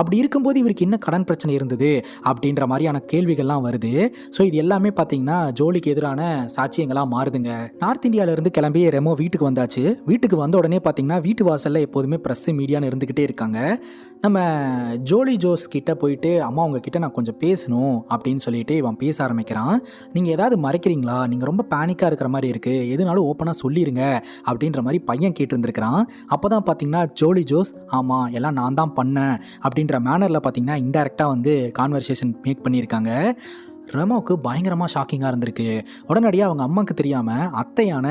அப்படி இருக்கும்போது இவருக்கு என்ன கடன் பிரச்சனை இருந்தது அப்படின்ற மாதிரியான கேள்விகள்லாம் வருது. ஸோ இது எல்லாமே பார்த்தீங்கன்னா ஜோலிக்கு எதிரான சாட்சியங்களாக மாறுதுங்க. நார்த் இந்தியாவிலேருந்து கிளம்பி ரெமோ வீட்டுக்கு வந்தாச்சு. வீட்டுக்கு வந்த உடனே பார்த்தீங்கன்னா வீட்டு வாசலில் எப்போதுமே ப்ரெஸ் மீடியான்னு இருந்துக்கிட்டே இருக்காங்க. நம்ம ஜோலி ஜோஸ் கிட்ட போயிட்டு, அம்மா உங்ககிட்ட நான் கொஞ்சம் பேசணும் அப்படின்னு சொல்லிட்டு இவன் பேச ஆரம்பிக்கிறான். நீங்கள் ஏதாவது மறைக்கிறீங்களா, நீங்கள் ரொம்ப பேனிக்காக இருக்கிற மாதிரி இருக்குது, எதுனாலும் ஓப்பனாக சொல்லிடுங்க அப்படின்ற மாதிரி பையன் கேட்டுருந்துருக்கிறான். அப்போ தான் பார்த்தீங்கன்னா ஜோலி ஜோஸ் ஆமாம் எல்லாம் நான் தான் பண்ணேன் அப்படின்ற மேனரில் பார்த்தீங்கன்னா இன்டெரக்டாக வந்து கான்வர்சேஷன் மேக் பண்ணியிருக்காங்க. ரெமோவுக்கு பயங்கரமாக ஷாக்கிங்காக இருந்திருக்கு. உடனடியாக அவங்க அம்மாவுக்கு தெரியாமல் அத்தையான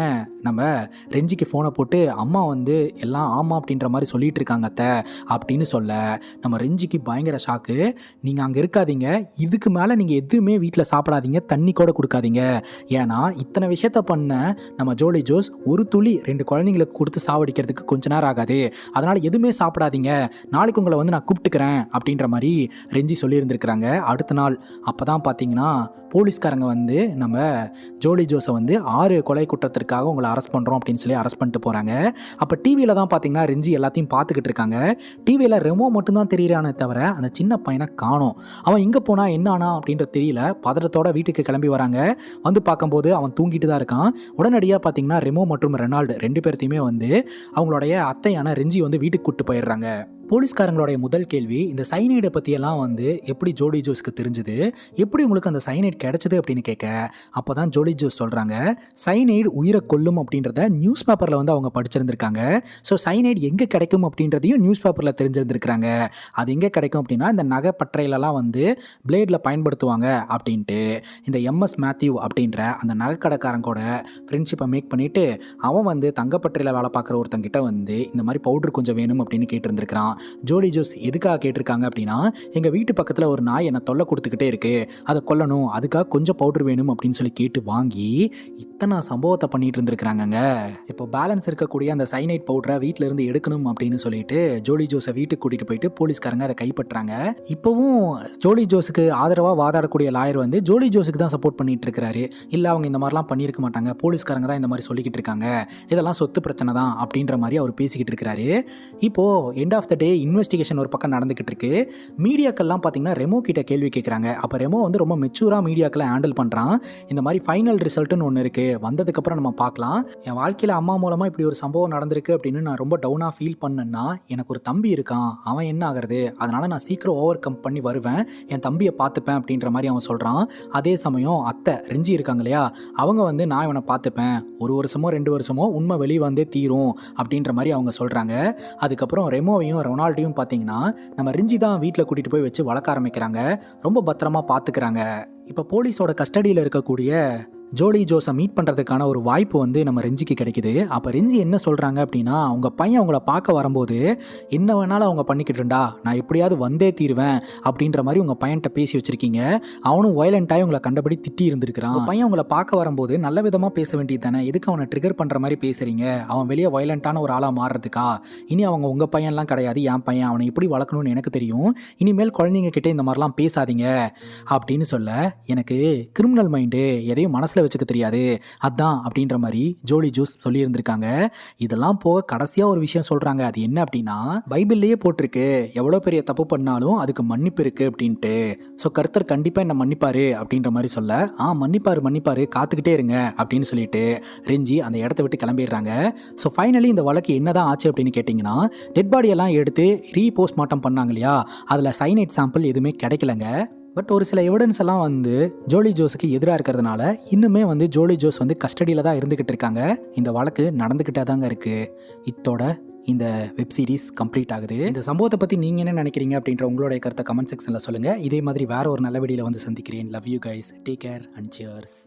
நம்ம ரெஞ்சிக்கு ஃபோனை போட்டு, அம்மா வந்து எல்லாம் ஆமாம் அப்படின்ற மாதிரி சொல்லிகிட்டு இருக்காங்க அத்தை அப்படின்னு சொல்ல, நம்ம ரெஞ்சிக்கு பயங்கர ஷாக்கு. நீங்கள் அங்கே இருக்காதீங்க, இதுக்கு மேலே நீங்கள் எதுவுமே வீட்டில் சாப்பிடாதீங்க, தண்ணி கூட கொடுக்காதீங்க. ஏன்னா இத்தனை விஷயத்த பண்ண நம்ம ஜோலி ஜோஸ் ஒரு துளி 2 குழந்தைங்களுக்கு கொடுத்து சாவடிக்கிறதுக்கு கொஞ்ச நேரம் ஆகாது, அதனால் எதுவுமே சாப்பிடாதீங்க, நாளைக்கு உங்களை வந்து நான் கூப்பிட்டுக்கிறேன் அப்படின்ற மாதிரி ரெஞ்சி சொல்லியிருந்திருக்கிறாங்க. அடுத்த நாள் அப்போ தான் பார்த்தீங்கன்னா போலீஸ்காரங்க வந்து நம்ம ஜோலி ஜோஸை வந்து 6 கொலை குற்றத்திற்காக உங்களை அரெஸ்ட் பண்ணுறோம் அப்படின்னு சொல்லி அரெஸ்ட் பண்ணிட்டு போகிறாங்க. அப்போ டிவியில் தான் பார்த்தீங்கன்னா ரெஞ்சி எல்லாத்தையும் பார்த்துக்கிட்டு இருக்காங்க. டிவியில் ரெமோ மட்டும்தான் தெரியறானே தவிர அந்த சின்ன பையனை காணோம். அவன் எங்கே போனால் என்ன ஆனா அப்படின்றது தெரியல. பதட்டத்தோட வீட்டுக்கு கிளம்பி வராங்க. வந்து பார்க்கும்போது அவன் தூங்கிட்டு தான் இருக்கான். உடனடியாக பார்த்தீங்கன்னா ரெமோ மற்றும் ரெனால்டு 2 பேர்த்தையுமே வந்து அவங்களுடைய அத்தையான ரெஞ்சி வந்து வீட்டுக்கு கூப்பிட்டு போயிடுறாங்க. போலீஸ்காரங்களுடைய முதல் கேள்வி, இந்த சைனைடை பற்றியெல்லாம் வந்து எப்படி ஜோலி ஜோஸ்க்கு தெரிஞ்சுது, எப்படி உங்களுக்கு அந்த சைனைட் கிடைச்சது அப்படின்னு கேட்க, அப்போ தான் ஜோலி ஜோஸ் சொல்கிறாங்க, சைனைடு உயிரை கொல்லும் அப்படின்றத நியூஸ் பேப்பரில் வந்து அவங்க படிச்சிருந்துருக்காங்க. ஸோ சைனைடு எங்கே கிடைக்கும் அப்படின்றதையும் நியூஸ் பேப்பரில் தெரிஞ்சிருந்துருக்காங்க. அது எங்கே கிடைக்கும் அப்படின்னா இந்த நகை பற்றையிலலாம் வந்து பிளேடில் பயன்படுத்துவாங்க அப்படின்ட்டு இந்த எம்எஸ் மேத்யூ அப்படின்ற அந்த நகைக்கடைக்காரன் கூட ஃப்ரெண்ட்ஷிப்பை மேக் பண்ணிவிட்டு அவன் வந்து தங்கப்பற்றையில் வேலை பார்க்குற ஒருத்தங்கிட்ட வந்து இந்த மாதிரி பவுடர் கொஞ்சம் வேணும் அப்படின்னு கேட்டிருந்துருக்கிறான். ஜோலி ஜோஸ் எதுக்காக கேட்டிருக்காங்க அப்படின்னா, எங்கள் வீட்டு பக்கத்தில் ஒரு நாய் என்னை தொல்லை கொடுத்துக்கிட்டே இருக்கு, அதை கொல்லணும், அதுக்காக கொஞ்சம் பவுடர் வேணும் அப்படின்னு சொல்லி கேட்டு வாங்கி இத்தனை சம்பவத்தை பண்ணிட்டு இருந்திருக்கிறாங்கங்க. இப்போ பேலன்ஸ் இருக்கக்கூடிய அந்த சைனைட் பவுடரை வீட்டில இருந்து எடுக்கணும் அப்படின்னு சொல்லிட்டு ஜோலி ஜோஸை வீட்டுக்கு கூட்டிட்டு போயிட்டு போலீஸ்காரங்க அதை கைப்பற்றாங்க. இப்போவும் ஜோலி ஜோஸுக்கு ஆதரவாக வாதாடக்கூடிய லாயர் வந்து ஜோலி ஜோஸுக்கு தான் சப்போர்ட் பண்ணிட்டு இருக்கிறாரு. இல்லை அவங்க இந்த மாதிரிலாம் பண்ணியிருக்க மாட்டாங்க, போலீஸ்காரங்க தான் இந்த மாதிரி சொல்லிக்கிட்டு இருக்காங்க, இதெல்லாம் சொத்து பிரச்சனை தான் அப்படின்ற மாதிரி அவர் பேசிக்கிட்டு இருக்கிறாரு. இப்போ end of the day investigation ஒரு பக்கம் நடந்துகிட்டு இருக்கு. மீடியாக்கெல்லாம் பார்த்தீங்கன்னா ரெமோ கிட்ட கேள்வி கேட்குறாங்க. அப்போ ரெமோ வந்து ரொம்ப மெச்சூராக மீடியாக்களை ஹேண்டில் பண்ணுறான். இந்த மாதிரி ஃபைனல் ரிசல்ட்டுன்னு ஒன்று இருக்குது, வந்ததுக்கப்புறம் நம்ம பார்க்கலாம். என் வாழ்க்கையில் அம்மா மூலமாக இப்படி ஒரு சம்பவம் நடந்திருக்கு அப்படின்னு நான் ரொம்ப டவுனாக ஃபீல் பண்ணேன்னா, எனக்கு ஒரு தம்பி இருக்கான், அவன் என்ன ஆகிறது, அதனால் நான் சீக்கிரம் ஓவர் கம் பண்ணி வருவேன், என் தம்பியை பார்த்துப்பேன் அப்படின்ற மாதிரி அவன் சொல்கிறான். அதே சமயம் அத்தை ரெஞ்சி இருக்காங்க இல்லையா, அவங்க வந்து நான் இவனை பார்த்துப்பேன், 1 வருஷமோ 2 வருஷமோ உண்மை வெளியே வந்தே தீரும் அப்படின்ற மாதிரி அவங்க சொல்கிறாங்க. அதுக்கப்புறம் ரெமோவையும் ரொனால்டையும் பார்த்தீங்கன்னா நம்ம ரிஞ்சி தான் வீட்டில் கூட்டிகிட்டு போய் வச்சு வளர்க்க ஆரம்பிக்கிறாங்க. ரொம்ப பத்திரமா பார்த்துக்கிறாங்க. இப்போ போலீஸோட கஸ்டடியில் இருக்கக்கூடிய ஜோலி ஜோஸை மீட் பண்ணுறதுக்கான ஒரு வாய்ப்பு வந்து நம்ம ரெஞ்சிக்கு கிடைக்குது. அப்போ ரெஞ்சி என்ன சொல்கிறாங்க அப்படின்னா, அவங்க பையன் அவங்கள பார்க்க வரும்போது என்ன வேணாலும் அவங்க பண்ணிக்கிட்டுண்டா, நான் எப்படியாவது வந்தே தீருவேன் அப்படின்ற மாதிரி உங்கள் பையன்கிட்ட பேசி வச்சுருக்கீங்க, அவனும் வயலண்ட்டாகி உங்களை கண்டபடி திட்டி இருந்திருக்கிறான். பையன் உங்களை பார்க்க வரும்போது நல்ல விதமாக பேச வேண்டியது தானே, எதுக்கு அவனை ட்ரிகர் பண்ணுற மாதிரி பேசுகிறீங்க, அவன் வெளியே வயலண்ட்டான ஒரு ஆளாக மாறுறதுக்கா, இனி அவங்க உங்கள் பையன்லாம் கிடையாது, என் பையன், அவனை எப்படி வளர்க்கணும்னு எனக்கு தெரியும், இனிமேல் குழந்தைங்க கிட்டே இந்த மாதிரிலாம் பேசாதீங்க அப்படின்னு சொல்ல, எனக்கு கிரிமினல் மைண்டு எதையும் மனசில் வீட்டில் வச்சுக்க தெரியாது அதான் அப்படின்ற மாதிரி ஜோலி ஜோஸ் சொல்லியிருந்திருக்காங்க. இதெல்லாம் போக கடைசியாக ஒரு விஷயம் சொல்கிறாங்க. அது என்ன அப்படின்னா, பைபிள்லேயே போட்டிருக்கு எவ்வளோ பெரிய தப்பு பண்ணாலும் அதுக்கு மன்னிப்பு இருக்குது அப்படின்ட்டு. ஸோ கர்த்தர் கண்டிப்பாக என்ன மன்னிப்பாரு அப்படின்ற மாதிரி சொல்ல, மன்னிப்பாரு காத்துக்கிட்டே இருங்க அப்படின்னு சொல்லிட்டு ரெஞ்சி அந்த இடத்த விட்டு கிளம்பிடுறாங்க. ஸோ ஃபைனலி இந்த வழக்கு என்னதான் ஆச்சு அப்படின்னு கேட்டிங்கன்னா, டெட் பாடியெல்லாம் எடுத்து ரீபோஸ்ட்மார்ட்டம் பண்ணாங்க இல்லையா, அதில் சைனைட் சாம்பிள் எதுவுமே கிடைக்கலங்க. பட் ஒரு சில எவிடன்ஸ் எல்லாம் ஜோலி ஜோஸுக்கு எதிராக இருக்கிறதுனால இன்னுமே ஜோலி ஜோஸ் கஸ்டடியில் தான் இருந்துக்கிட்டு இருக்காங்க. இந்த வழக்கு நடந்துக்கிட்டே தாங்க இருக்குது. இத்தோட இந்த வெப் சீரிஸ் கம்ப்ளீட் ஆகுது. இந்த சம்பவத்தை பற்றி நீங்கள் என்ன நினைக்கிறீங்க அப்படின்ற உங்களுடைய கருத்தை கமெண்ட் செக்ஷனில் சொல்லுங்கள். இதே மாதிரி வேற ஒரு நல்ல வீடியோவில் சந்திக்கிறேன். Love you guys, take care and cheers.